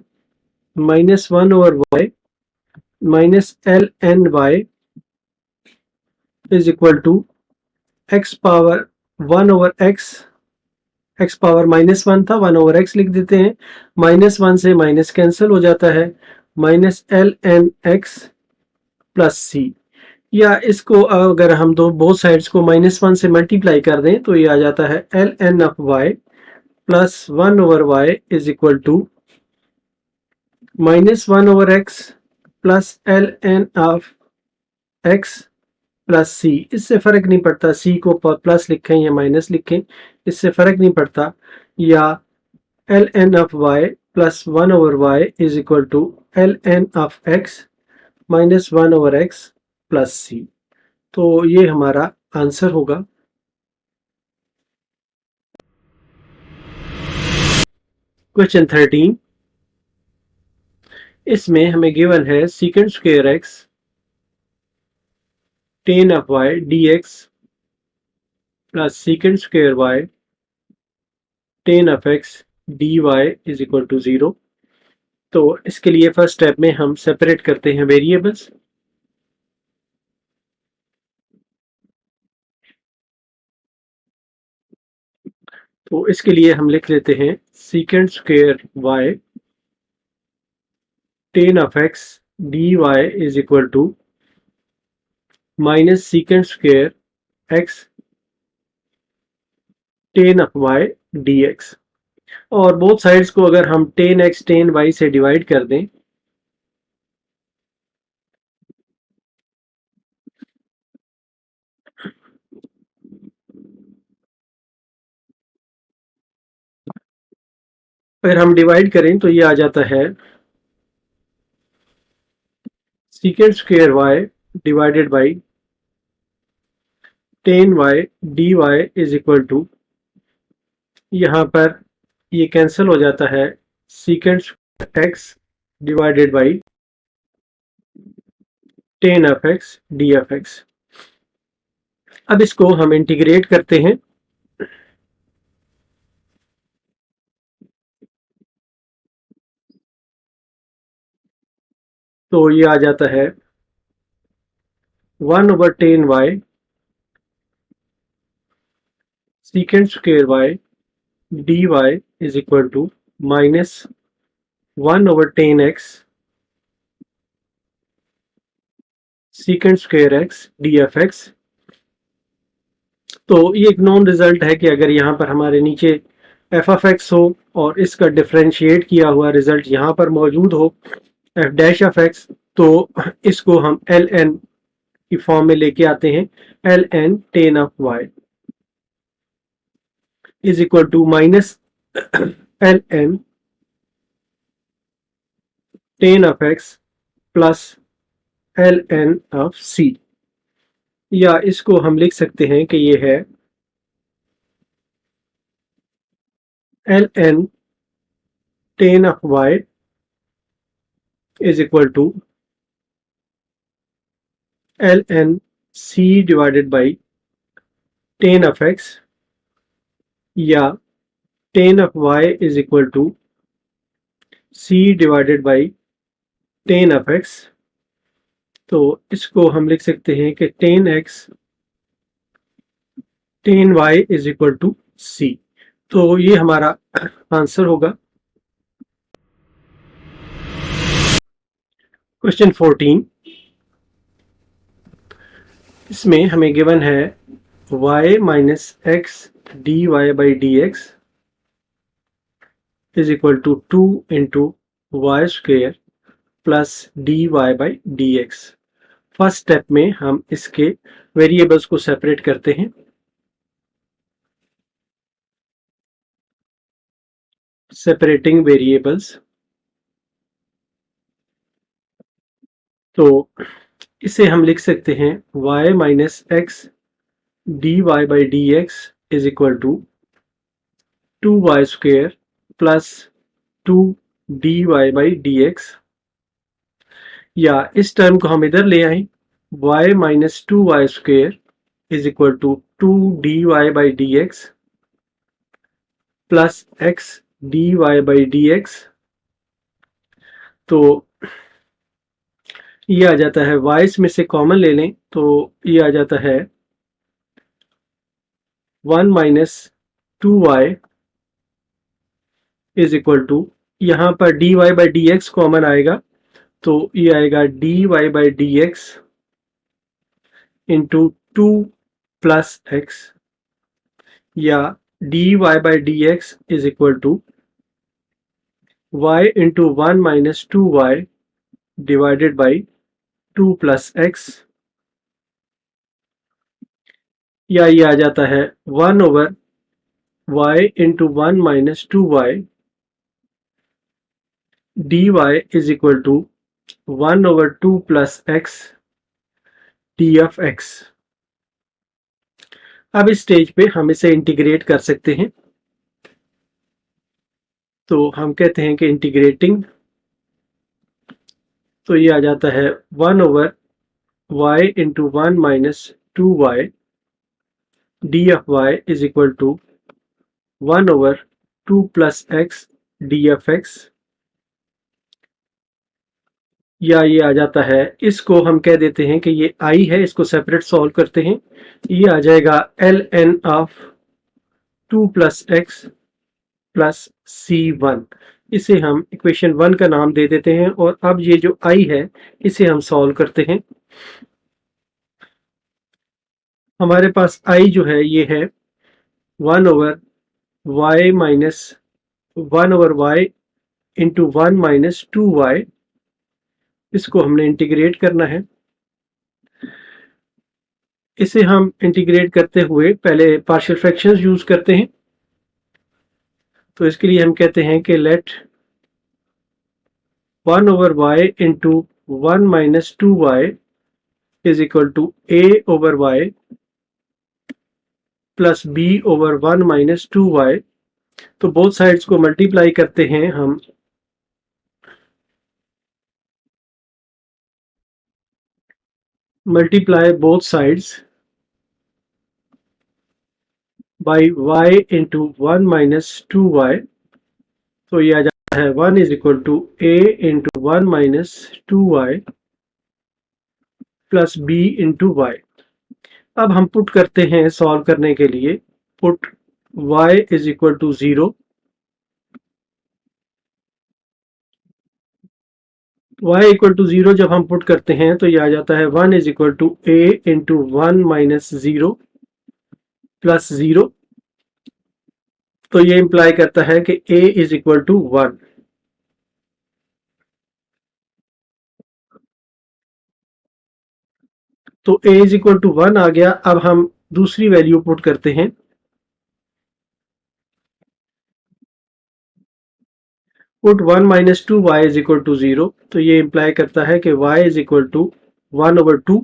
A: minus 1 over y minus l n y is equal to x power 1 over x power minus 1 था, 1 ओवर एक्स लिख देते हैं, माइनस 1 से माइनस कैंसिल हो जाता है, minus l n x plus c. या इसको अगर हम बोथ साइड्स को माइनस 1 से मल्टीप्लाई कर दें तो ये आ जाता है L N of y plus 1 over y is equal to minus 1 over x plus L N of x plus c. इससे फर्क नहीं पड़ता सी को प्लस लिखें या माइनस लिखें, इससे फर्क नहीं पड़ता। या l N of y plus 1 over y is equal to L N of x minus 1 over x plus सी। तो ये हमारा आंसर होगा। क्वेश्चन 13, इसमें हमें गिवन है secant square x tan of y dx plus secant square y tan of x dy is equal to 0। तो इसके लिए फर्स्ट स्टेप में हम सेपरेट करते हैं वेरिएबल्स। तो इसके लिए हम लिख लेते हैं secant square y tan of x dy is equal to minus secant square x tan of y dx। और बोथ साइड्स को अगर हम tan x tan y से डिवाइड कर दें अगर हम डिवाइड करें तो ये आ जाता है secant square y divided by tan y dy is equal to, यहाँ पर ये कैंसिल हो जाता है secant x divided by tan of x d of x. अब इसको हम इंटीग्रेट करते हैं, तो ये आ जाता है 1 over tan y secant square y dy is equal to minus 1 over tan x secant square x d F x. तो ये एक नॉन रिजल्ट है कि अगर यहाँ पर हमारे नीचे एफ ऑफ एक्स हो और इसका डिफरेंशिएट किया हुआ रिजल्ट यहाँ पर मौजूद हो एफ डैश ऑफ एक्स, तो इसको हम एल एन की फॉर्म में लेके आते हैं, l n tan of y is equal to minus l n tan of x plus L N of सी। या इसको हम लिख सकते हैं कि ये है L n tan of y is equal to L N c divided by tan of x, या tan of y is equal to c divided by tan of x. तो इसको हम लिख सकते हैं कि tan x ten Y is equal to सी। तो ये हमारा आंसर होगा। क्वेश्चन 14, इसमें हमें गिवन है y minus x dy by dx is equal to 2 into y square plus dy by dx। First step में हम इसके वेरिएबल्स को सेपरेट करते हैं। सेपरेटिंग वेरिएबल्स, तो इसे हम लिख सकते हैं y minus x d y by d x is equal to 2y square plus 2 dy by dx, या इस टर्म को हम इधर ले आए, y minus 2y square is equal to 2 dy by dx plus x dy by dx। तो ये आ जाता है, y इसमें से कॉमन ले लें तो ये आ जाता है 1 minus 2y is equal to, यहाँ पर dy बाई dx कॉमन आएगा तो ये आएगा dy by dx into 2 plus x, या dy by dx is equal to y into 1 minus 2y divided by 2 plus x, या ये आ जाता है 1 over y into 1 minus 2y dy is equal to 1 over 2 plus x d of x। अब इस stage पे हम इसे इंटीग्रेट कर सकते हैं, तो हम कहते हैं कि इंटीग्रेटिंग, तो ये आ जाता है 1 over y into 1 minus 2y d of y is equal to 1 over 2 plus x d of x, या ये आ जाता है, इसको हम कह देते हैं कि ये i है, इसको सेपरेट सॉल्व करते हैं, ये आ जाएगा ln of 2 plus x plus c1। इसे हम इक्वेशन 1 का नाम दे देते हैं, और अब ये जो i है इसे हम सॉल्व करते हैं। हमारे पास i जो है ये है 1 over y minus 1 over y into 1 minus 2y, इसको हमने इंटीग्रेट करना है। इसे हम इंटीग्रेट करते हुए पहले पार्शियल फ्रैक्शंस यूज करते हैं, तो इसके लिए हम कहते हैं कि let 1 over y into 1 minus 2y is equal to a over y plus b over 1 minus 2y। तो बोथ साइड्स को मल्टीप्लाई करते हैं हम, multiply both sides by y into 1 minus 2y, तो ये आ जाता है 1 is equal to a into 1 minus 2y plus b into y। अब हम पुट करते हैं सॉल्व करने के लिए, put y is equal to 0, y equal to 0 जब हम पुट करते हैं तो ये आ जाता है 1 is equal to a into 1 minus 0 plus 0, तो ये इंप्लाई करता है कि a इज इक्वल टू 1। तो a इज इक्वल टू 1 आ गया। अब हम दूसरी वैल्यू पुट करते हैं, put 1 minus 2 y is equal to 0, तो ये इंप्लाई करता है कि y is equal to 1 over 2।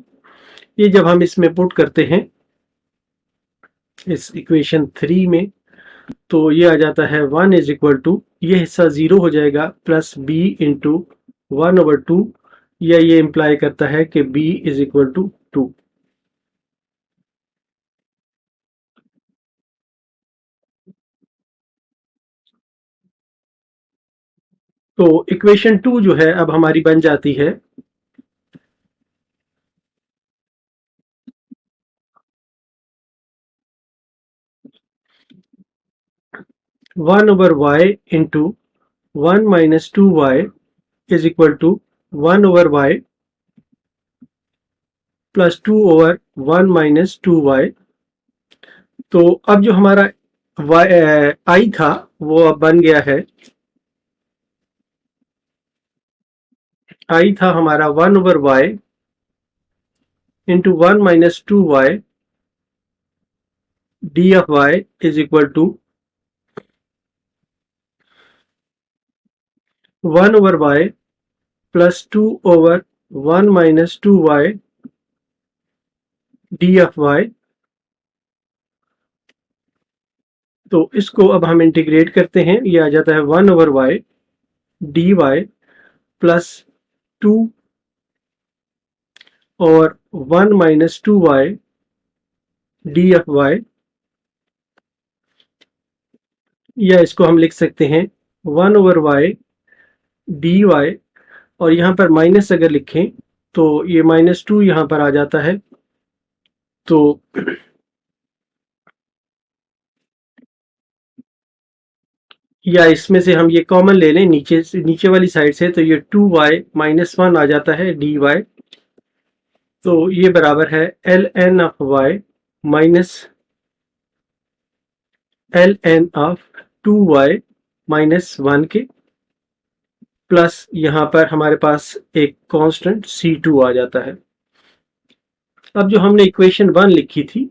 A: ये जब हम इसमें पुट करते हैं इस इक्वेशन 3 में, तो ये आ जाता है 1 इज इक्वल टू, ये हिस्सा 0 हो जाएगा, प्लस b इंटू 1 ओवर 2, या ये इंप्लाई करता है कि b इज इक्वल टू 2। तो इक्वेशन 2 जो है अब हमारी बन जाती है 1 over y into 1 minus 2y is equal to 1 over y plus 2 over 1 minus 2y, तो अब जो हमारा आई था वो अब बन गया है, आई था हमारा 1/y into 1 - 2y d of y is equal to 1/y plus 2/1 - 2y d of y। तो इसको अब हम इंटीग्रेट करते हैं, ये आ जाता है 1/y डी वाई प्लस 2 और 1 - 2y डी ऑफ y, या इसको हम लिख सकते हैं 1/y डी वाई, और यहाँ पर माइनस अगर लिखें तो ये -2 यहाँ पर आ जाता है। तो या इसमें से हम ये कॉमन ले लें नीचे वाली साइड से, तो ये 2y - 1 आ जाता है डी वाई। तो ये बराबर है L N of y minus l N of 2y -1 के, प्लस यहाँ पर हमारे पास एक कांस्टेंट C2 आ जाता है। अब जो हमने इक्वेशन 1 लिखी थी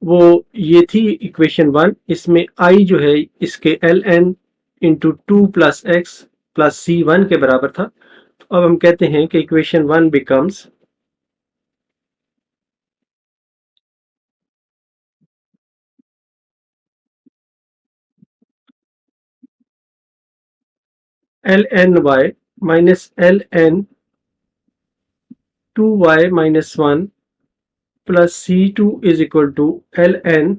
A: वो ये थी इक्वेशन 1, इसमें I जो है इसके l n into 2 plus x plus C1 के बराबर था। तो अब हम कहते हैं कि equation 1 becomes l n y minus l n 2y -1 plus C2 is equal to L n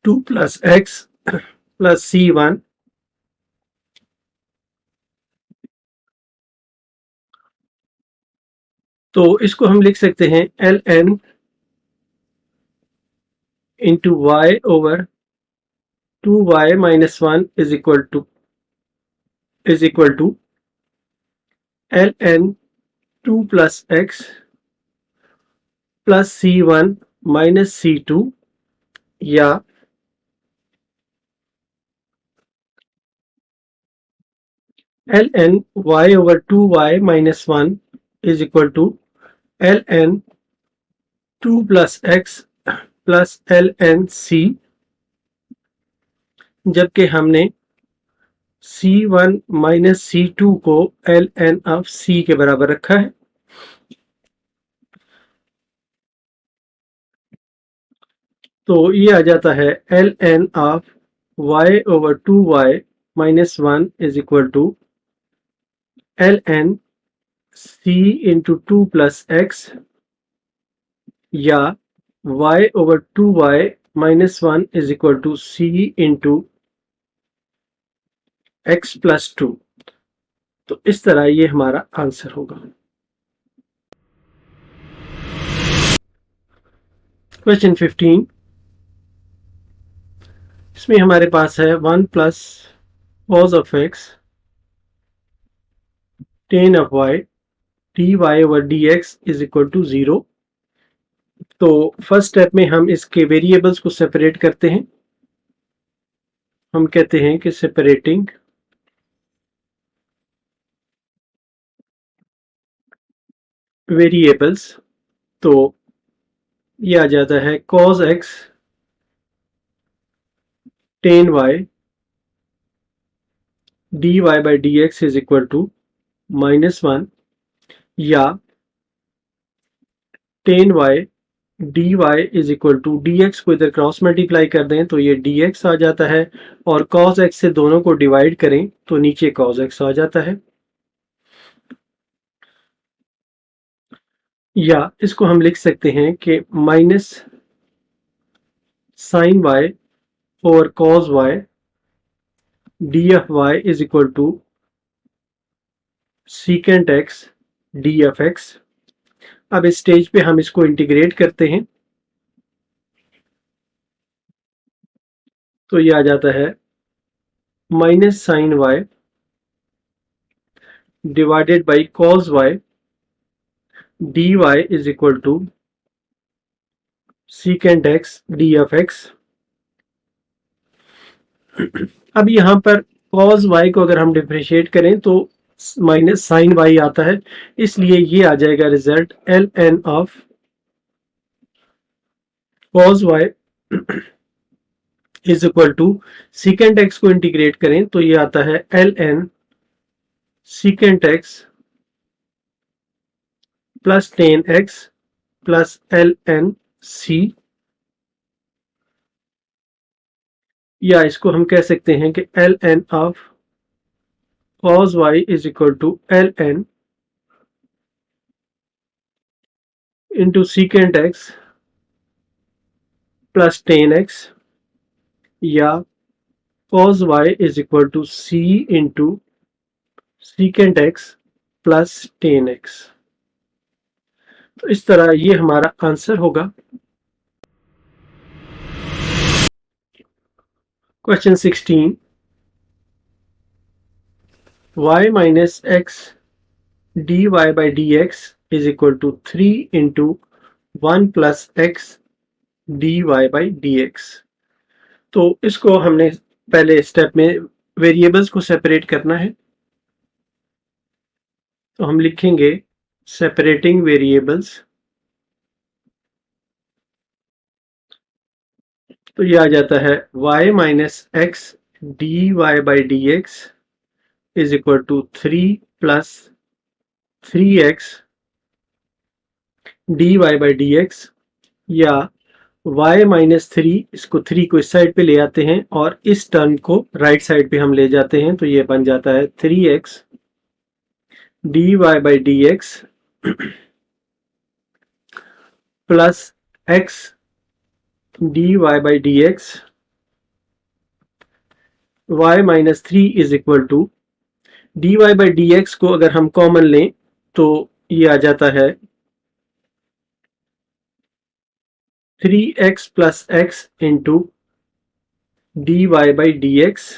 A: 2 plus x plus C1। तो इसको हम लिख सकते हैं l n into y over 2y -1 is equal to L n 2 plus x plus C1 minus C2, या l n y over 2y -1 is equal to L n 2 plus x plus L n C, जबकि हमने C1 minus C2 को L N of C के बराबर रखा है। तो ये आ जाता है L N of y over 2y -1 is equal to L n C into 2 plus x, या y over 2y -1 is equal to C into x plus 2। तो इस तरह ये हमारा आंसर होगा। क्वेश्चन 15, इसमें हमारे पास है 1 plus cos of x tan of y dy over dx is equal to 0। तो फर्स्ट स्टेप में हम इसके वेरिएबल्स को सेपरेट करते हैं। हम कहते हैं कि सेपरेटिंग वेरिएबल्स, तो ये आ जाता है cos x tan y dy by dx is equal to -1, या tan y dy is equal to dx को इधर क्रॉस मल्टीप्लाई कर दें तो ये dx आ जाता है, और cos x से दोनों को डिवाइड करें तो नीचे cos x आ जाता है। या इसको हम लिख सकते हैं कि minus sine y over cos y d f y is equal to secant x d f x। अब इस स्टेज पे हम इसको इंटीग्रेट करते हैं, तो ये आ जाता है minus sine y divided by cos y dy is equal to secant x d of x। अब यहाँ पर cos y को अगर हम डिफरेंशिएट करें तो माइनस साइन y आता है, इसलिए ये आ जाएगा result l N of cos y is equal to secant x को इंटीग्रेट करें तो ये आता है L n secant x plus tan x plus L N C, या इसको हम कह सकते हैं कि l N of cos y is equal to L n into secant x plus tan x, या cos y is equal to c into secant x plus tan x. तो इस तरह ये हमारा आंसर होगा। Question 16, y minus x d y by d x is equal to 3 into 1 plus x d y by d x. तो इसको हमने पहले स्टेप में वेरिएबल्स को सेपरेट करना है, तो हम लिखेंगे सेपरेटिंग वेरिएबल्स। तो ये आ जाता है y minus x d y by d x is equal to 3 plus 3x d y by d x, या y माइनस 3, इसको 3 को इस साइड पे ले आते हैं और इस टर्म को राइट साइड पे हम ले जाते हैं, तो ये बन जाता है 3x d y by d x plus x d y by d x. y minus 3 is equal to d y by d x को अगर हम कॉमन लें तो ये आ जाता है 3x plus x into d y by d x,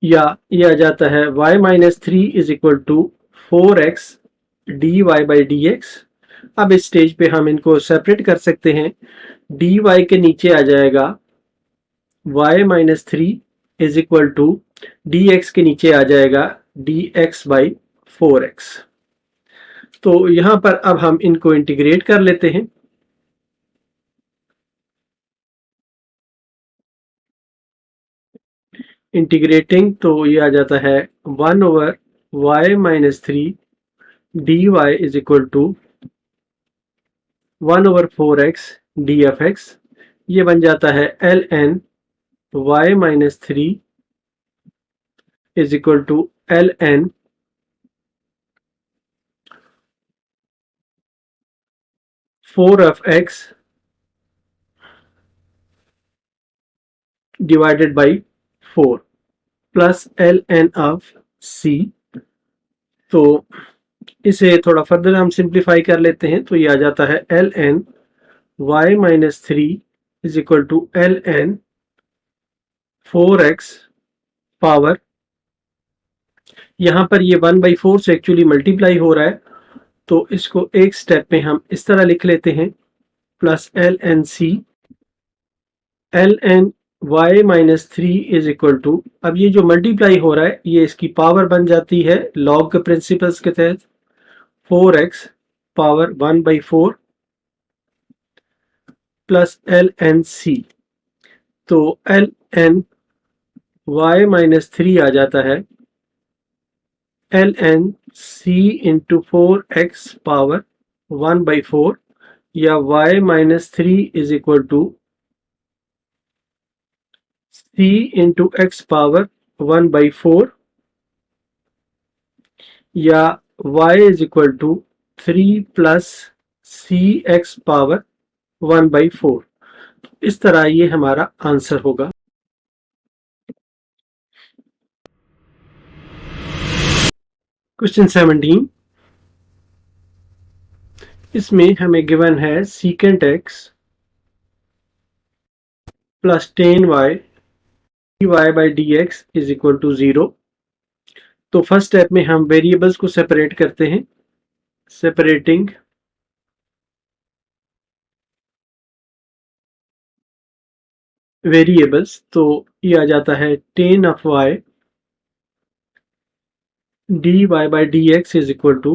A: या ये आ जाता है y minus 3 is equal to 4x d y by d x. अब इस स्टेज पे हम इनको सेपरेट कर सकते हैं, डी वाई के नीचे आ जाएगा y minus 3 is equal to d x के नीचे आ जाएगा डी एक्स बाई 4x। तो यहां पर अब हम इनको इंटीग्रेट कर लेते हैं। इंटीग्रेटिंग तो ये आ जाता है 1 over y minus 3 d y is equal to 1 over 4x d F x. ये बन जाता है L n y minus 3 is equal to L n 4 of x divided by 4 plus L N of c। तो इसे थोड़ा further हम simplify कर लेते हैं, तो ये आ जाता है L n y minus 3 is equal to L n 4x power, यहां पर ये 1/4 से एक्चुअली मल्टीप्लाई हो रहा है, तो इसको एक स्टेप में हम इस तरह लिख लेते हैं, plus L N c l n y minus 3 is equal to, अब ये जो मल्टीप्लाई हो रहा है ये इसकी पावर बन जाती है लॉग के प्रिंसिपल्स के तहत 4x power 1/4 plus L N c. तो एल एन y माइनस 3 आ जाता है L N c into 4x power 1/4, या y minus 3 is equal to c into x power 1/4, या y is equal to 3 plus c x power 1/4। इस तरह ये हमारा आंसर होगा। क्वेश्चन 17, इसमें हमें गिवन है secant x plus tan y dy by d x is equal to 0। तो फर्स्ट स्टेप में हम वेरिएबल्स को सेपरेट करते हैं, सेपरेटिंग वेरिएबल्स। तो ये आ जाता है tan of y dy by dx is equal to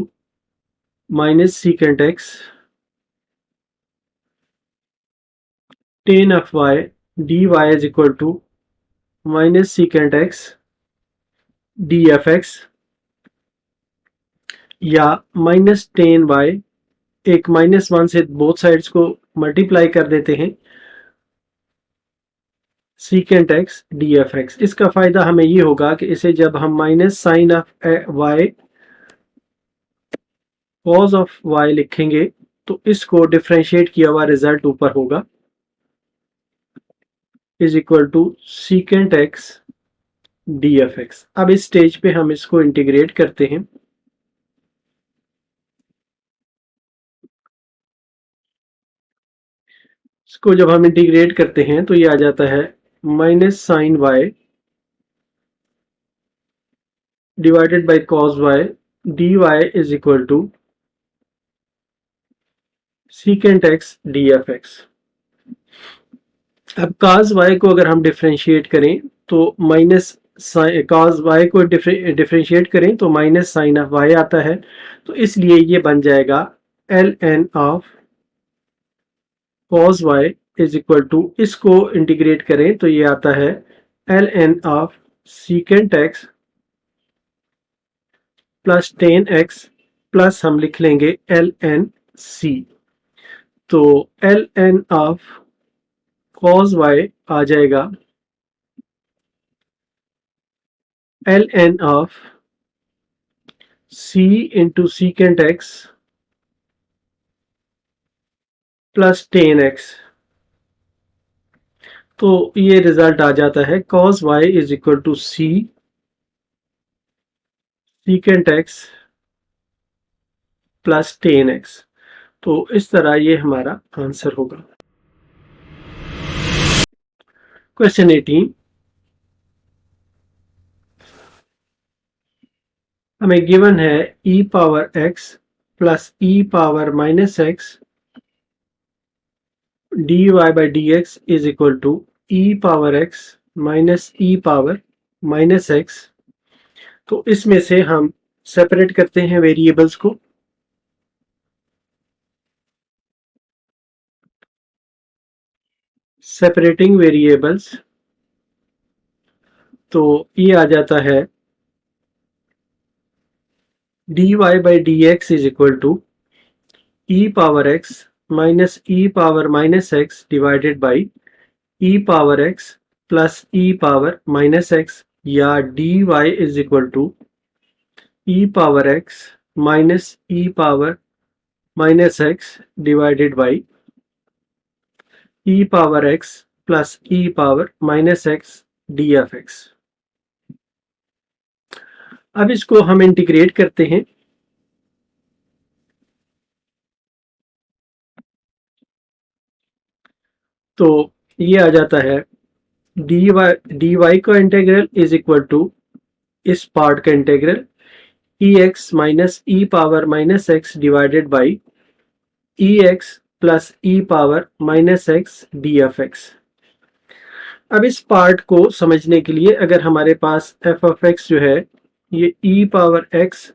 A: minus secant x tan of y dy is equal to minus secant x dfx, या माइनस टेन बाय एक -1 से बोथ साइड्स को मल्टीप्लाई कर देते हैं, secant x D F x. इसका फायदा हमें ये होगा कि इसे जब हम minus sine of y cos of y लिखेंगे तो इसको डिफ्रेंशिएट किया हुआ रिजल्ट ऊपर होगा, is equal to secant x D F x. अब इस स्टेज पे हम इसको इंटीग्रेट करते हैं। इसको जब हम इंटीग्रेट करते हैं तो ये आ जाता है minus sine y divided by cos y d y is equal to secant x D F x. अब cos y को अगर हम डिफ्रेंशिएट करें तो माइनस cos y को डिफ्रेंशिएट करें तो माइनस साइन ऑफ y आता है, तो इसलिए ये बन जाएगा ln of cos y is equal to, इसको इंटीग्रेट करें तो ये आता है ln of secant x plus tan x plus हम लिख लेंगे ln c। तो ln ऑफ cos y आ जाएगा ln of c into secant x plus tan x. तो ये रिजल्ट आ जाता है cos y is equal to c secant x plus tan x. तो इस तरह ये हमारा आंसर होगा। क्वेश्चन 18, हमें गिवन है e power x plus e power minus x dy by dx is equal to e power x minus e power minus x. तो इसमें से हम सेपरेट करते हैं वेरिएबल्स को। सेपरेटिंग वेरिएबल्स, तो ये आ जाता है dy by dx is equal to e power x minus e power minus x divided by e power x plus e power minus x, या dy is equal to e power x minus e power minus x divided by e power x plus e power minus x D F x. अब इसको हम integrate करते हैं। तो ये आ जाता है dy वाई का इंटीग्रल इज इक्वल टू इस पार्ट का integral E x minus E power minus x divided by E x plus E power minus x D F x. अब इस पार्ट को समझने के लिए अगर हमारे पास एफ ऑफ एक्स जो है ये ई power x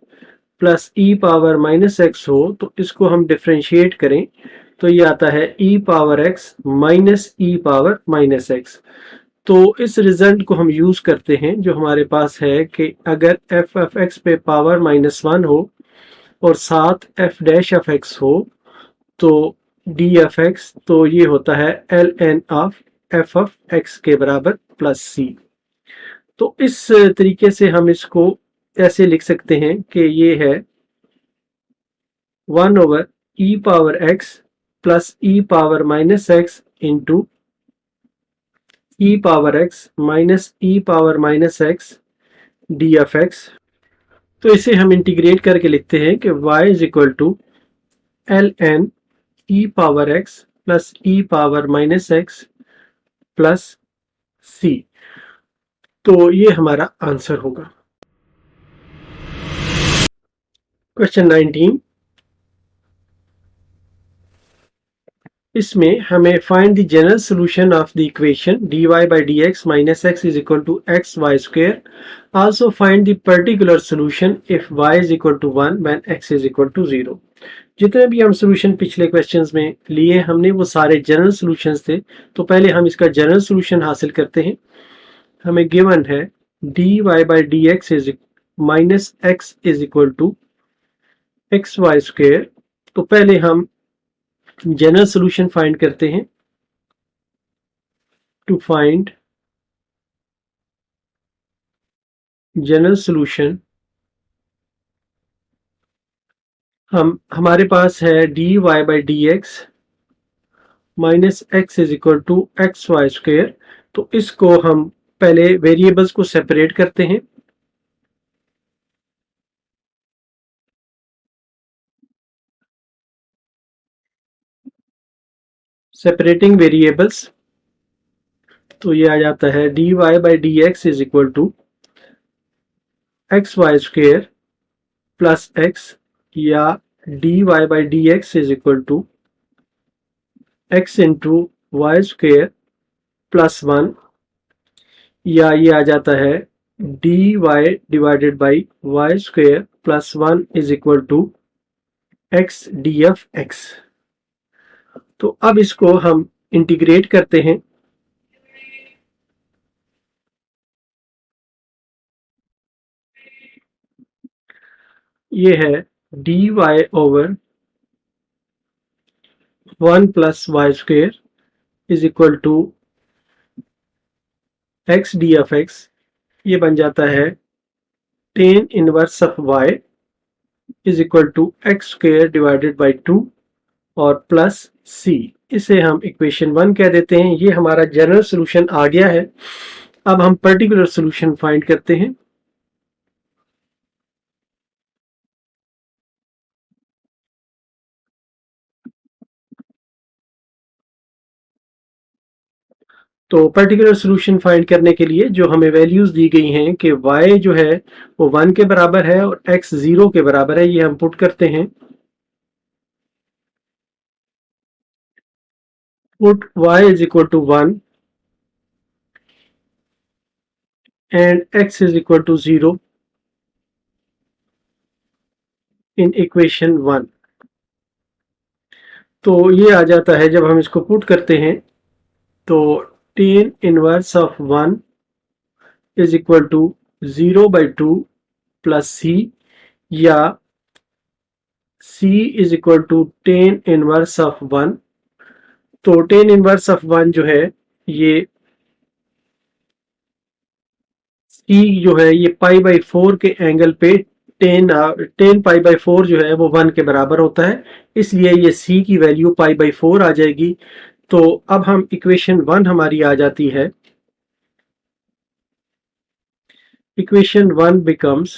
A: plus E power minus x हो तो इसको हम डिफ्रेंशिएट करें तो ये आता है ई power X minus E power minus x. तो इस रिजल्ट को हम यूज करते हैं जो हमारे पास है कि अगर एफ ऑफ एक्स पे पावर -1 हो और साथ एफ डैश ऑफ एक्स हो तो डी एफ एक्स, तो ये होता है L N of f of x के बराबर प्लस सी। तो इस तरीके से हम इसको ऐसे लिख सकते हैं कि ये है 1 over E power x plus E power minus x into ई power X minus E power minus x D F x. तो इसे हम इंटीग्रेट करके लिखते हैं कि y is equal to L N E power x plus E power minus x plus सी। तो ये हमारा आंसर होगा। क्वेश्चन 19, इसमें हमें find the general solution of the equation dy by dx minus x is equal to xy square. Also find the particular solution if y is equal to 1 when x is equal to 0. जितने भी हम solution पिछले questions में लिए हमने वो सारे general solutions थे। तो पहले हम इसका जनरल सॉल्यूशन हासिल करते हैं। हमें गिवन है dy by dx is minus x is equal to xy square। तो पहले हम जनरल सॉल्यूशन फाइंड करते हैं। टू फाइंड जनरल सॉल्यूशन हमारे पास है dy by dx minus x is equal to x y square. तो इसको हम पहले वेरिएबल्स को सेपरेट करते हैं। सेपरेटिंग वेरिएबल्स, तो ये आ जाता है dy by dx is equal to x y square plus x, या dy by dx is equal to x into y square plus 1, या ये आ जाता है dy divided by y square plus 1 is equal to x df x। तो अब इसको हम इंटीग्रेट करते हैं। ये है dy over 1 plus y square is equal to x df x। ये बन जाता है tan inverse of y is equal to x square divided by 2 और प्लस c। इसे हम इक्वेशन 1 कह देते हैं। ये हमारा जनरल सॉल्यूशन आ गया है। अब हम पर्टिकुलर सॉल्यूशन फाइंड करते हैं। तो पर्टिकुलर सॉल्यूशन फाइंड करने के लिए जो हमें वैल्यूज दी गई हैं कि y जो है वो 1 के बराबर है और x 0 के बराबर है, ये हम पुट करते हैं। Put y is equal to 1 and x is equal to 0 in equation 1। तो ये आ जाता है, जब हम इसको पुट करते हैं तो tan inverse of 1 is equal to 0 by 2 plus c, या c is equal to tan inverse of 1। तो tan इनवर्स ऑफ 1 जो है ये c जो है ये पाई बाई 4 के एंगल पे टेन पाई बाई 4 जो है वो 1 के बराबर होता है, इसलिए ये c की वैल्यू पाई बाई 4 आ जाएगी। तो अब हम इक्वेशन 1 हमारी आ जाती है। Equation 1 becomes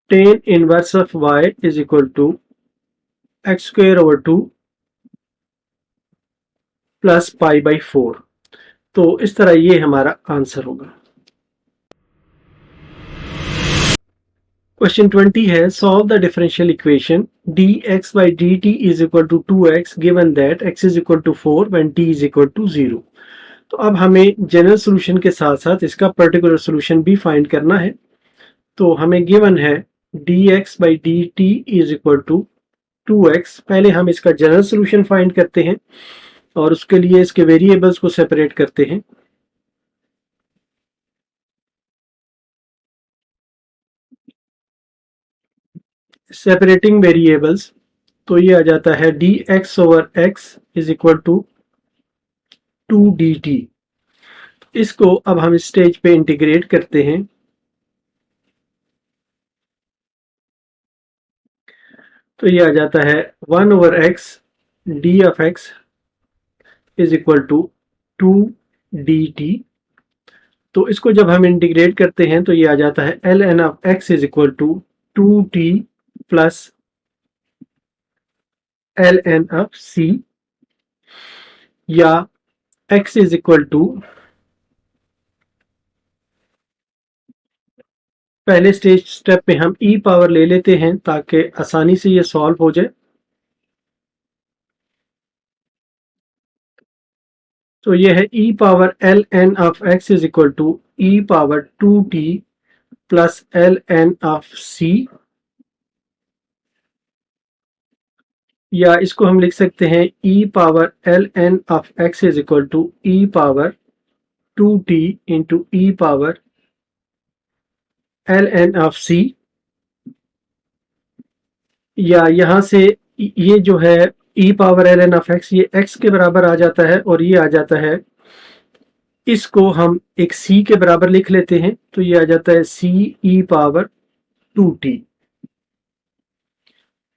A: tan inverse of y is equal to x square over 2 plus pi by 4। तो इस तरह ये हमारा आंसर होगा। क्वेश्चन 20 है solve the differential equation dx by dt is equal to 2x given that x is equal to 4 when t is equal to 0। तो अब हमें जनरल सॉल्यूशन के साथ साथ इसका पर्टिकुलर सॉल्यूशन भी फाइंड करना है। तो हमें गिवन है dx by dt is equal to 2x। पहले हम इसका जनरल सॉल्यूशन फाइंड करते हैं और उसके लिए इसके वेरिएबल्स को सेपरेट करते हैं। सेपरेटिंग वेरिएबल्स, तो ये आ जाता है dx over x is equal to 2dt। इसको अब हम स्टेज पे इंटीग्रेट करते हैं। तो ये आ जाता है 1 over x d of x is equal to 2dt। तो इसको जब हम इंटीग्रेट करते हैं तो ये आ जाता है ln of x is equal to 2t plus ln of c, या x इज इक्वल टू पहले स्टेप में हम ई पावर ले लेते हैं ताकि आसानी से ये सॉल्व हो जाए। तो ये है ई power L N of x is equal to E power 2t plus L N of सी, या इसको हम लिख सकते हैं E power L N of x is equal to E power 2t into E power L N of सी, या यहाँ से ये जो है ई power L N of X ये एक्स के बराबर आ जाता है और ये आ जाता है, इसको हम एक सी के बराबर लिख लेते हैं तो ये आ जाता है सी ई पावर 2t।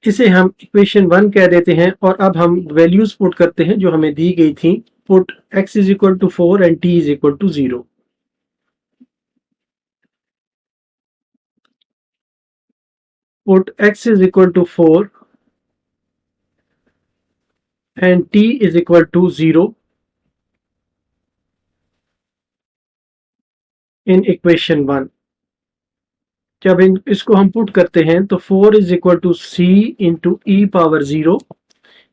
A: इसे हम इक्वेशन 1 कह देते हैं और अब हम वैल्यूज पुट करते हैं जो हमें दी गई थी। Put x is equal to 4 and t is equal to 0। Put x is equal to 4 and t is equal to 0 in equation 1। जब इसको हम पुट करते हैं तो 4 is equal to c into e power 0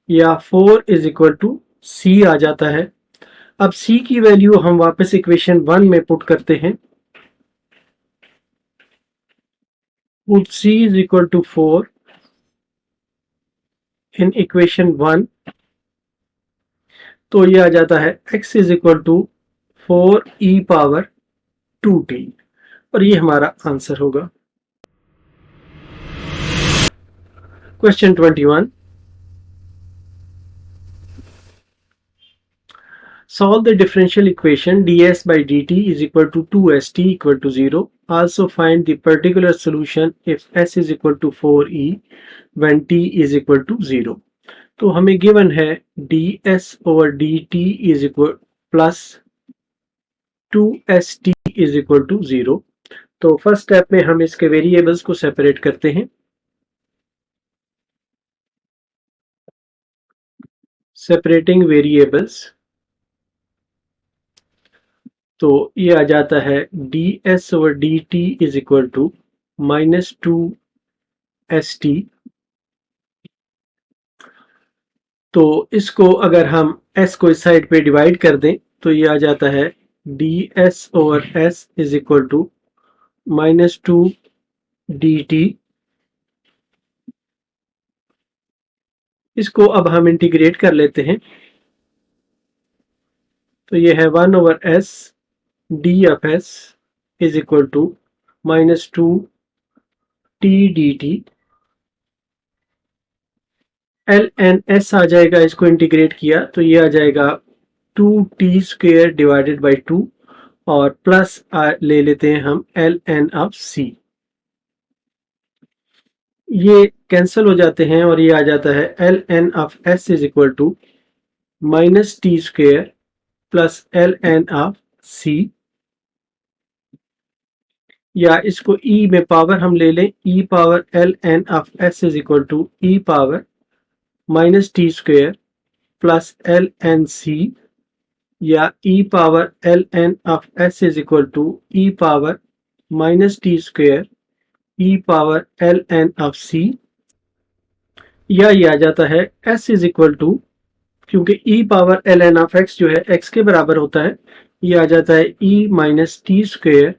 A: या 4 is equal to c आ जाता है। अब c की वैल्यू हम वापस इक्वेशन 1 में पुट करते हैं। Put c is equal to 4 in equation 1 तो ये आ जाता है x is equal to 4 e power 2t और ये हमारा आंसर होगा। Question 21, solve the differential equation ds by dt is equal to 2st equal to 0. Also find the particular solution if s is equal to 4e when t is equal to 0. तो हमें given है ds over dt is equal plus 2st is equal to 0। तो first step में हम इसके variables को separate करते हैं। सेपरेटिंग वेरिएबल्स, तो ये आ जाता है ds over dt is equal to -2st। तो इसको अगर हम s को इस साइड पे डिवाइड कर दें तो ये आ जाता है ds over s is equal to -2dt। इसको अब हम इंटीग्रेट कर लेते हैं तो ये है 1 over s d of s is equal to -2t dt। L N S आ जाएगा, इसको इंटीग्रेट किया तो ये आ जाएगा 2t स्क्वेयर डिवाइडेड बाई 2 और प्लस ले लेते हैं हम एल एन ऑफ सी। ये कैंसिल हो जाते हैं और ये आ जाता है L N of S is equal to -t square plus L N of सी, या इसको e में पावर हम ले लें e power L N of S is equal to e power -t square plus L N C, या e power L N of S is equal to e power -t square e power L N of सी, या ये आ जाता है s is equal to, क्योंकि e power L N of x जो है x के बराबर होता है, ये आ जाता है e minus T square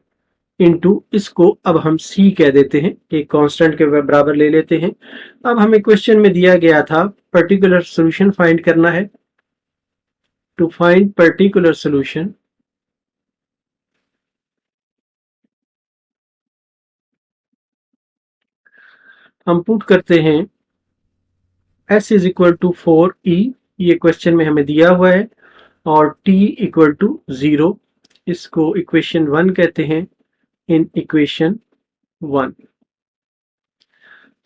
A: into, इसको अब हम c कह देते हैं, एक कांस्टेंट के बराबर ले लेते हैं। अब हमें क्वेश्चन में दिया गया था पर्टिकुलर सॉल्यूशन फाइंड करना है। टू फाइंड पर्टिकुलर सॉल्यूशन हम पुट करते हैं s is equal to 4e, ये क्वेश्चन में हमें दिया हुआ है, और t इक्वल टू 0, इसको इक्वेशन 1 कहते हैं इन इक्वेशन 1।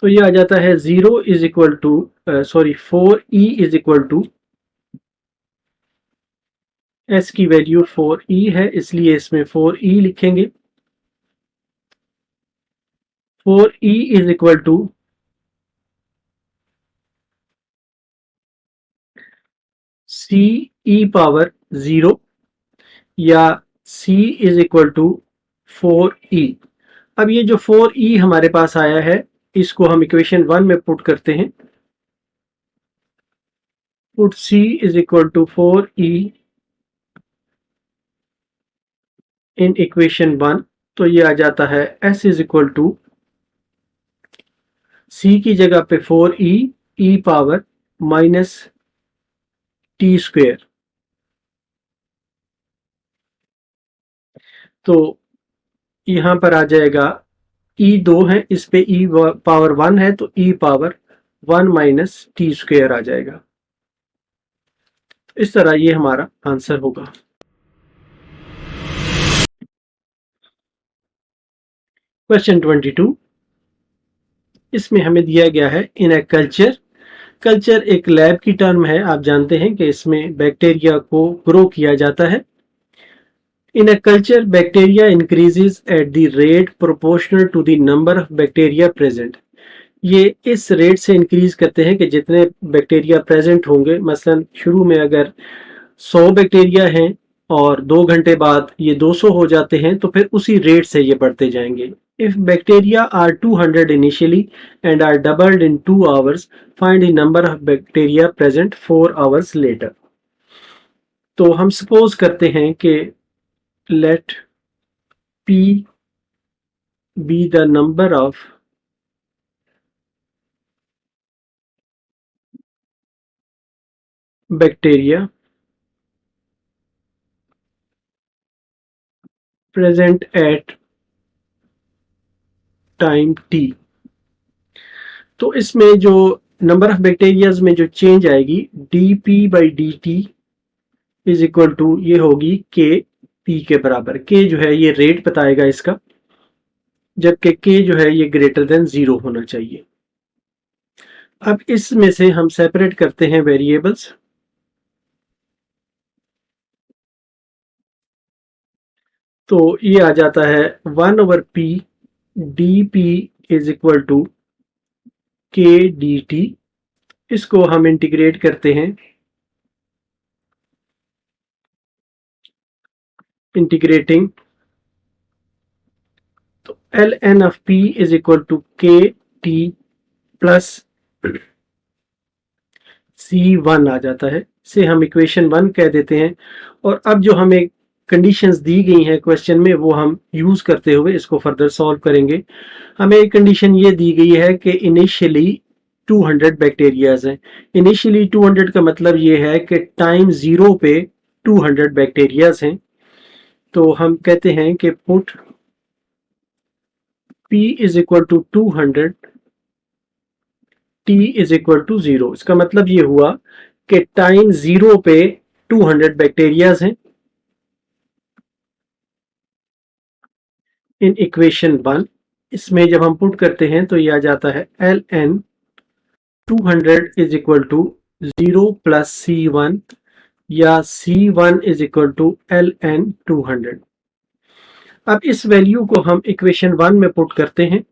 A: तो ये आ जाता है 0 is equal to 4e is equal to, s की वैल्यू 4e है इसलिए इसमें 4e लिखेंगे। 4e is equal to c e power 0, या c is equal to 4e। अब ये जो 4e हमारे पास आया है, इसको हम इक्वेशन 1 में पुट करते हैं। Put c is equal to 4e in equation 1, तो ये आ जाता है s is equal to c की जगह पे 4e e power minus T square. तो यहां पर आ जाएगा e 2 है, इस पे e पावर 1 है, तो e power 1 minus T square आ जाएगा। इस तरह ये हमारा आंसर होगा। क्वेश्चन 22, इसमें हमें दिया गया है इन ए कल्चर। कल्चर एक लैब की टर्म है, आप जानते हैं कि इसमें बैक्टीरिया को ग्रो किया जाता है। In a culture bacteria increases at the rate proportional to the number of bacteria present. ये इस रेट से इंक्रीज करते हैं कि जितने बैक्टीरिया प्रेजेंट होंगे। मसलन शुरू में अगर 100 बैक्टीरिया हैं और 2 घंटे बाद ये 200 हो जाते हैं, तो फिर उसी रेट से ये बढ़ते जाएंगे। If bacteria are 200 initially and are doubled in 2 hours, find the number of bacteria present 4 hours later. तो हम सपोज करते हैं कि let P be the number of bacteria present at time t। तो इसमें जो नंबर ऑफ बैक्टीरियाज में जो चेंज आएगी, dp/dt इज इक्वल टू ये होगी k p के बराबर। k जो है ये रेट बताएगा इसका, जबकि k जो है ये ग्रेटर देन 0 होना चाहिए। अब इसमें से हम सेपरेट करते हैं वेरिएबल्स। तो ये आ जाता है 1/p dp is equal to k dt। इसको हम इंटीग्रेट करते हैं, इंटीग्रेटिंग, तो ln of p is equal to k t plus c1 आ जाता है। इसे हम इक्वेशन 1 कह देते हैं। और अब जो हमें कंडीशंस दी गई हैं क्वेश्चन में, वो हम यूज करते हुए इसको फर्दर सॉल्व करेंगे। हमें एक कंडीशन ये दी गई है कि इनिशियली 200 बैक्टीरियाज हैं। इनिशियली 200 का मतलब ये है कि टाइम 0 पे 200 बैक्टीरियाज हैं। तो हम कहते हैं कि put p is equal to 200, t is equal to 0। इसका मतलब ये हुआ कि टाइम 0 पे 200 बैक्टीरियाज हैं। इन इक्वेशन 1, इसमें जब हम पुट करते हैं तो ये आ जाता है ln 200 is equal to 0 plus c1, या c1 is equal to ln 200। अब इस वैल्यू को हम इक्वेशन 1 में पुट करते हैं।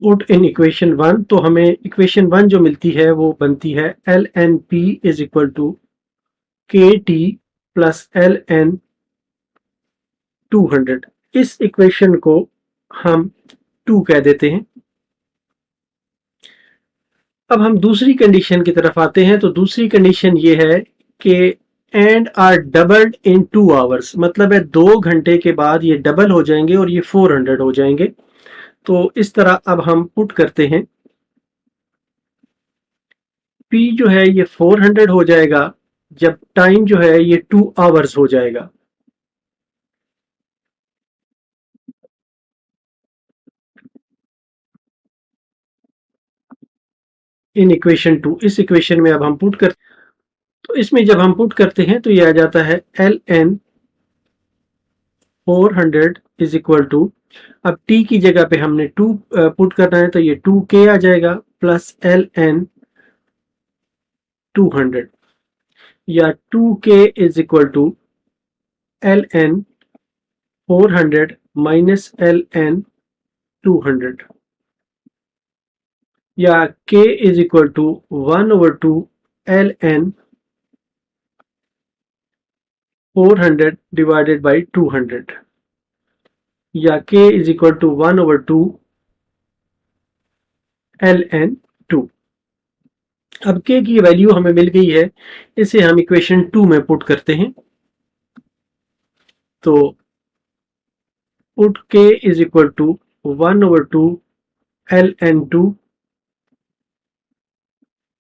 A: पुट इन इक्वेशन 1, तो हमें इक्वेशन 1 जो मिलती है वो बनती है ln p is equal to kt plus ln 200। इस इक्वेशन को हम 2 कह देते हैं। अब हम दूसरी कंडीशन की तरफ आते हैं। तो दूसरी कंडीशन ये है कि and are doubled in 2 hours, मतलब है 2 घंटे के बाद ये डबल हो जाएंगे और ये 400 हो जाएंगे। तो इस तरह अब हम पुट करते हैं, P जो है ये 400 हो जाएगा जब टाइम जो है ये 2 आवर्स हो जाएगा। इन इक्वेशन 2, इस इक्वेशन में अब हम पुट कर, तो इसमें जब हम पुट करते हैं तो ये आ जाता है ln 400 इज इक्वल टू, अब t की जगह पे हमने 2 पुट करना है, तो ये 2k आ जाएगा प्लस ln 200, या 2k is equal to ln 400 minus ln 200, या k is equal to 1/2 ln 400 divided by 200 या k is equal to 1/2 ln2। अब k की वैल्यू हमें मिल गई है, इसे हम इक्वेशन 2 में पुट करते हैं। तो put k is equal to 1/2 ln2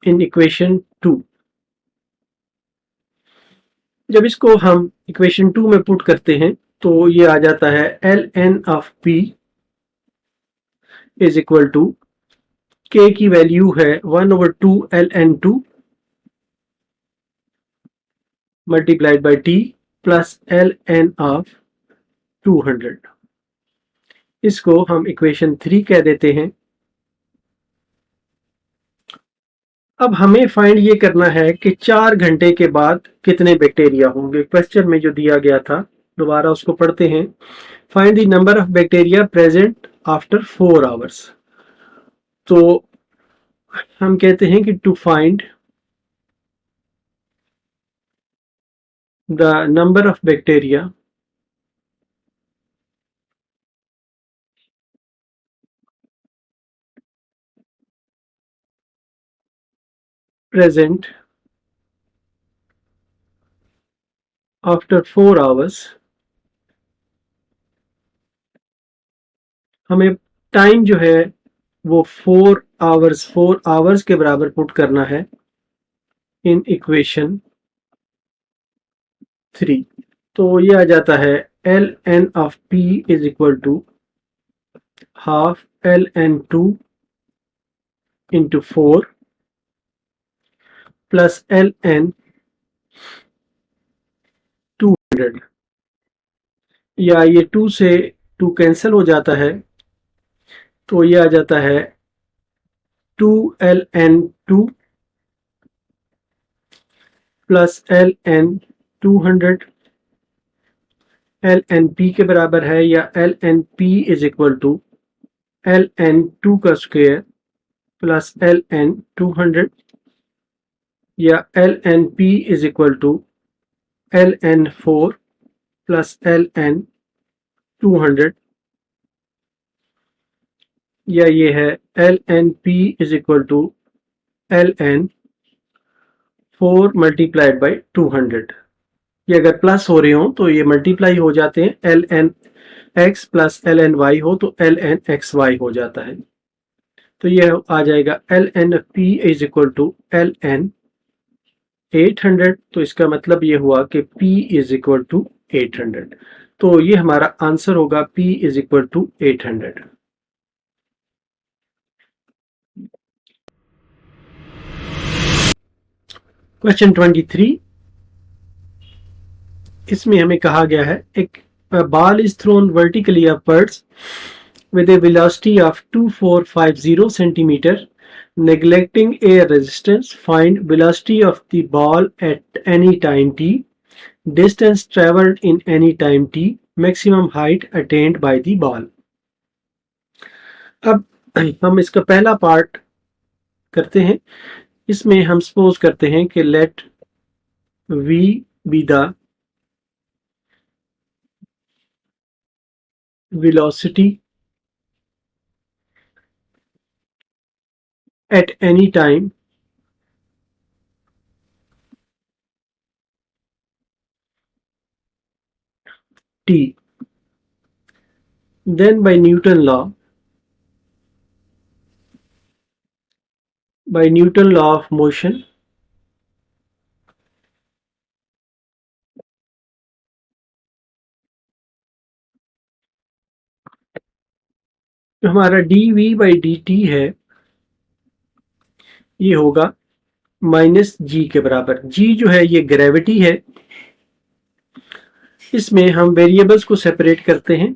A: in equation 2। जब इसको हम इक्वेशन 2 में पुट करते हैं तो ये आ जाता है ln of p is equal to k की वैल्यू है 1/2 ln2 multiplied by t plus ln of 200। इसको हम इक्वेशन 3 कह देते हैं। अब हमें फाइंड ये करना है कि 4 घंटे के बाद कितने बैक्टीरिया होंगे। क्वेश्चन में जो दिया गया था, दोबारा उसको पढ़ते हैं। Find the number of bacteria present after 4 hours. तो हम कहते हैं कि to find the number of bacteria present after 4 hours, हमें टाइम जो है वो 4 आवर्स के बराबर पुट करना है इन इक्वेशन 3। तो ये आ जाता है ln of p is equal to half ln2 into 4 plus ln 200, या ये 2 से 2 कैंसिल हो जाता है, तो ये आ जाता है 2ln2 plus ln 200 ln p के बराबर है, या ln p is equal to ln 2 का स्क्वायर प्लस ln 200, या ln p is equal to ln 4 plus ln 200, या ये है ln p is equal to ln 4 multiplied by 200। ये अगर प्लस हो रहे हो तो ये मल्टीप्लाई हो जाते हैं। ln x plus ln y हो तो ln xy हो जाता है। तो ये आ जाएगा ln p is equal to ln 800। तो इसका मतलब ये हुआ कि p इज इक्वल टू 800। तो ये हमारा आंसर होगा p is equal to 800। Question 23, इसमें हमें कहा गया है एक ball is thrown vertically upwards with a velocity of 2450 centimeter, neglecting air resistance. Find velocity of the ball at any time t, distance traveled in any time t, maximum height attained by the ball। अब हम इसका पहला part करते हैं। इसमें हम suppose करते हैं कि late v be the velocity at any time t, then by Newton law of motion, जो हमारा dv by dt है ये होगा माइनस जी के बराबर। जी जो है ये ग्रेविटी है। इसमें हम वेरिएबल्स को सेपरेट करते हैं।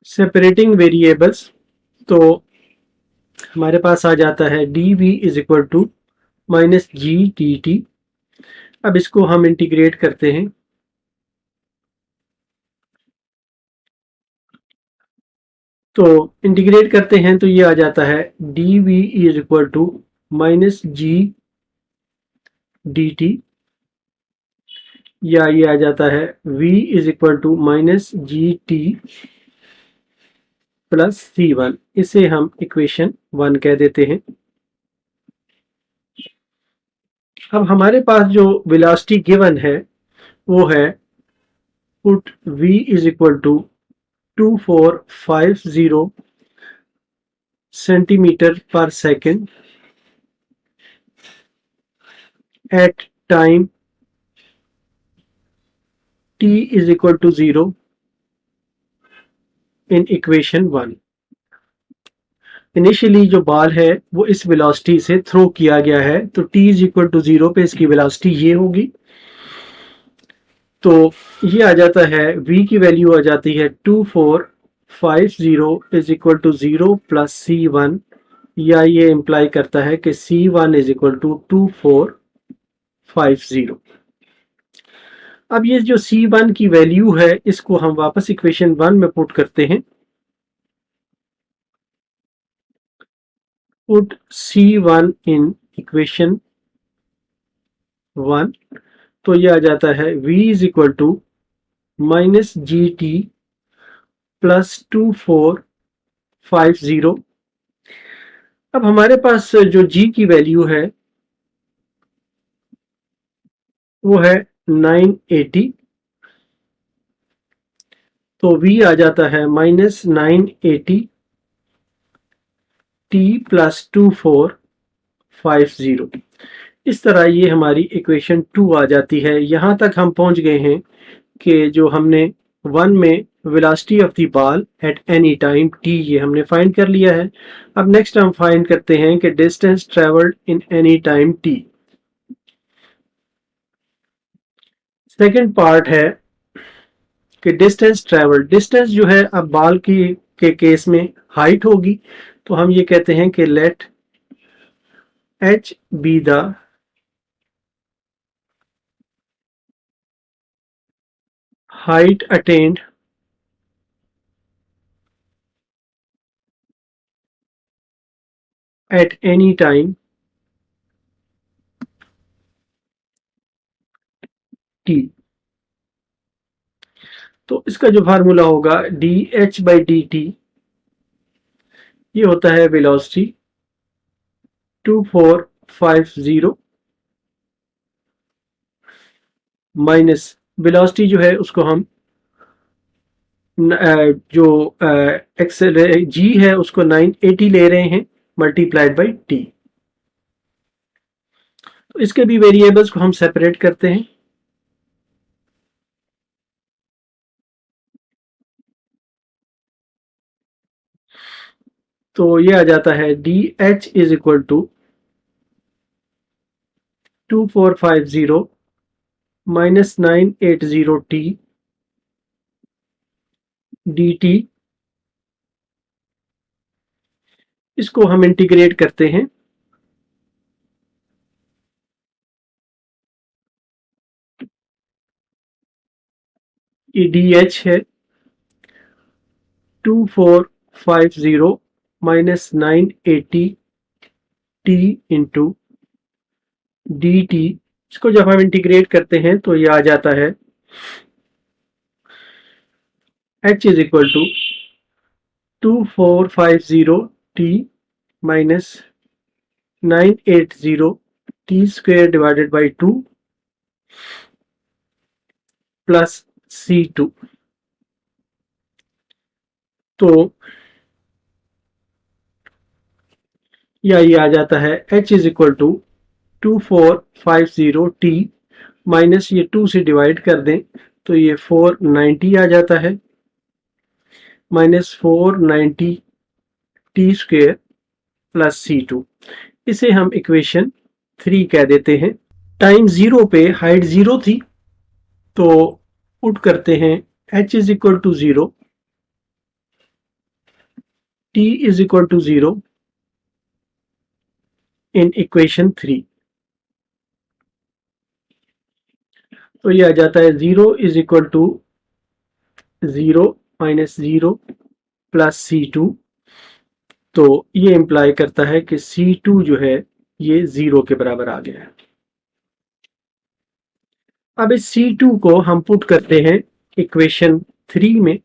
A: सेपरेटिंग वेरिएबल्स, तो हमारे पास आ जाता है dv is equal to minus g d t. अब इसको हम इंटीग्रेट करते हैं। तो इंटीग्रेट करते हैं तो ये आ जाता है d v is equal to minus g d t, या ये आ जाता है v is equal to minus g t plus c one. इसे हम इक्वेशन 1 कह देते हैं। अब हमारे पास जो वेलोसिटी गिवन है वो है put v is equal to 2450 centimetre per second at time t is equal to 0 in equation 1। Initially जो बॉल है वो इस वेलोसिटी से थ्रो किया गया है, तो t इज इक्वल टू 0 पे इसकी वेलोसिटी ये होगी। तो ये आ जाता है v की वैल्यू आ जाती है 2450 is equal to 0 plus c one, या ये इंप्लाई करता है कि C1 इज इक्वल टू 2450। अब ये जो C1 की वैल्यू है इसको हम वापस इक्वेशन 1 में पुट करते हैं। पुट C1 इन इक्वेशन 1, तो ये आ जाता है v is equal to minus g t plus 2450। अब हमारे पास जो g की वैल्यू है वो है 980, तो v आ जाता है माइनस 980 t प्लस 2450। इस तरह ये हमारी इक्वेशन 2 आ जाती है। यहाँ तक हम पहुँच गए हैं कि जो हमने 1 में velocity of the ball at any time t ये हमने फाइंड कर लिया है। अब नेक्स्ट हम फाइंड करते हैं कि distance travelled in any time t। Second part है कि डिस्टेंस ट्रेवल्ड। डिस्टेंस जो है अब बॉल की के केस में हाइट होगी, तो हम ये कहते हैं कि let h be the height attained at any time t। तो इसका जो फार्मूला होगा D H by D T, ये होता है वेलोसिटी 2450 माइनस वेलोसिटी जो है उसको हम जो एक्सेल जी है उसको 980 ले रहे हैं मल्टीप्लाइड बाई टी। तो इसके भी वेरिएबल्स को हम सेपरेट करते हैं। तो ये आ जाता है d h is equal to 2450 minus 980 t d t. इसको हम इंटीग्रेट करते हैं। ये डी एच है 2450 minus 980 T into D t. इसको जब हम इंटीग्रेट करते हैं तो ये आ जाता है h is equal to 2450 t minus 980 t square divided by 2 plus C2। तो या ये आ जाता है h is equal to 2450 t minus ये 2 से डिवाइड कर दें तो ये 490 आ जाता है minus 490 T square plus C2। इसे हम इक्वेशन 3 कह देते हैं। टाइम 0 पे हाइट 0 थी, तो पुट करते हैं h is equal to 0, t is equal to 0 in equation 3। तो ये आ जाता है 0 is equal to 0 minus 0 plus C2, तो ये इम्प्लाई करता है कि C2 जो है ये 0 के बराबर आ गया है। अब इस C2 को हम पुट करते हैं इक्वेशन 3 में।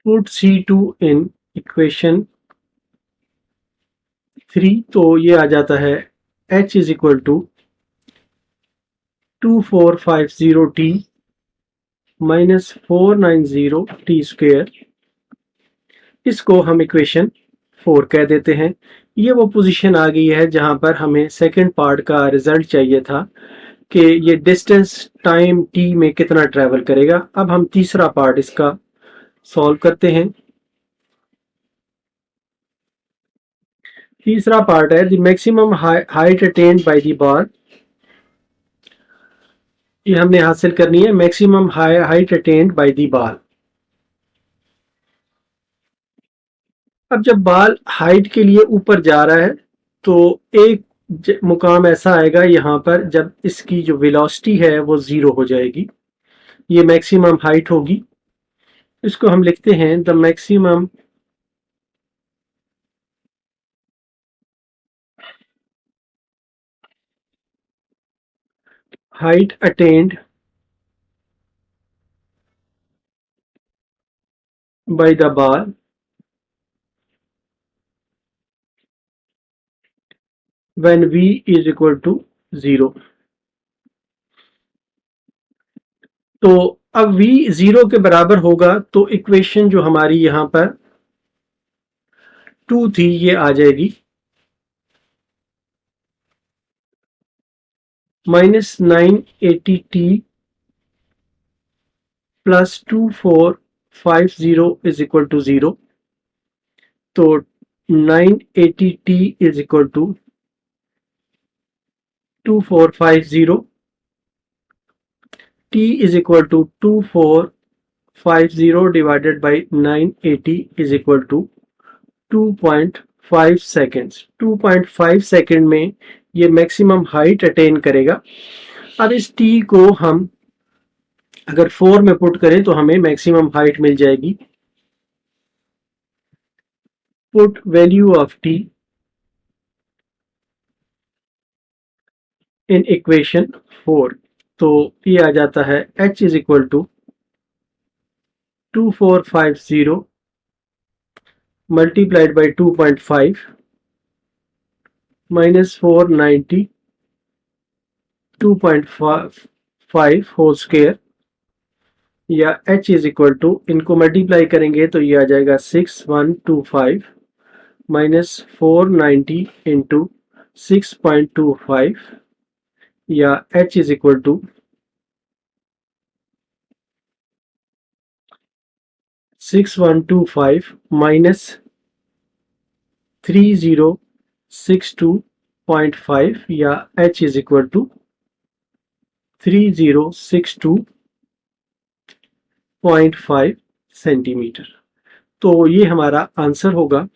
A: पुट C2 इन इक्वेशन 3, तो ये आ जाता है H is equal to 2450T minus 490T²। इसको हम इक्वेशन 4 कह देते हैं। ये वो पोजीशन आ गई है जहां पर हमें सेकंड पार्ट का रिजल्ट चाहिए था कि ये डिस्टेंस टाइम t में कितना ट्रेवल करेगा। अब हम तीसरा पार्ट इसका सॉल्व करते हैं। तीसरा पार्ट है the maximum height attend by the bar. ये हमने हासिल करनी है maximum height attend by the bar. अब जब बाल हाइट के लिए ऊपर जा रहा है तो एक मुकाम ऐसा आएगा यहाँ पर जब इसकी जो वेलोसिटी है वो 0 हो जाएगी। ये मैक्सिमम हाइट होगी। इसको हम लिखते हैं the maximum height attend by the बाल when v is equal to 0। तो अब v 0 के बराबर होगा तो इक्वेशन जो हमारी यहाँ पर 2 थी ये आ जाएगी minus 980t plus 2450 is equal to 0। तो 980t is equal to 2450, t is equal to 2450 divided by 980 is equal to 2.5 seconds. 2.5 second में ये मैक्सिमम हाइट अटेन करेगा। अब इस t को हम अगर 4 में पुट करें तो हमें मैक्सिमम हाइट मिल जाएगी। Put value of t in equation 4, तो ये आ जाता है h is equal to 2450 multiplied by 2.5 minus 490 2.5 whole square, या h इज इक्वल टू, इनको मल्टीप्लाई करेंगे तो ये आ जाएगा 6125 माइनस 490 इंटू 6.25, या h is equal to 6125 minus 3062.5, या h is equal to 3062.5 centimetre. तो ये हमारा आंसर होगा।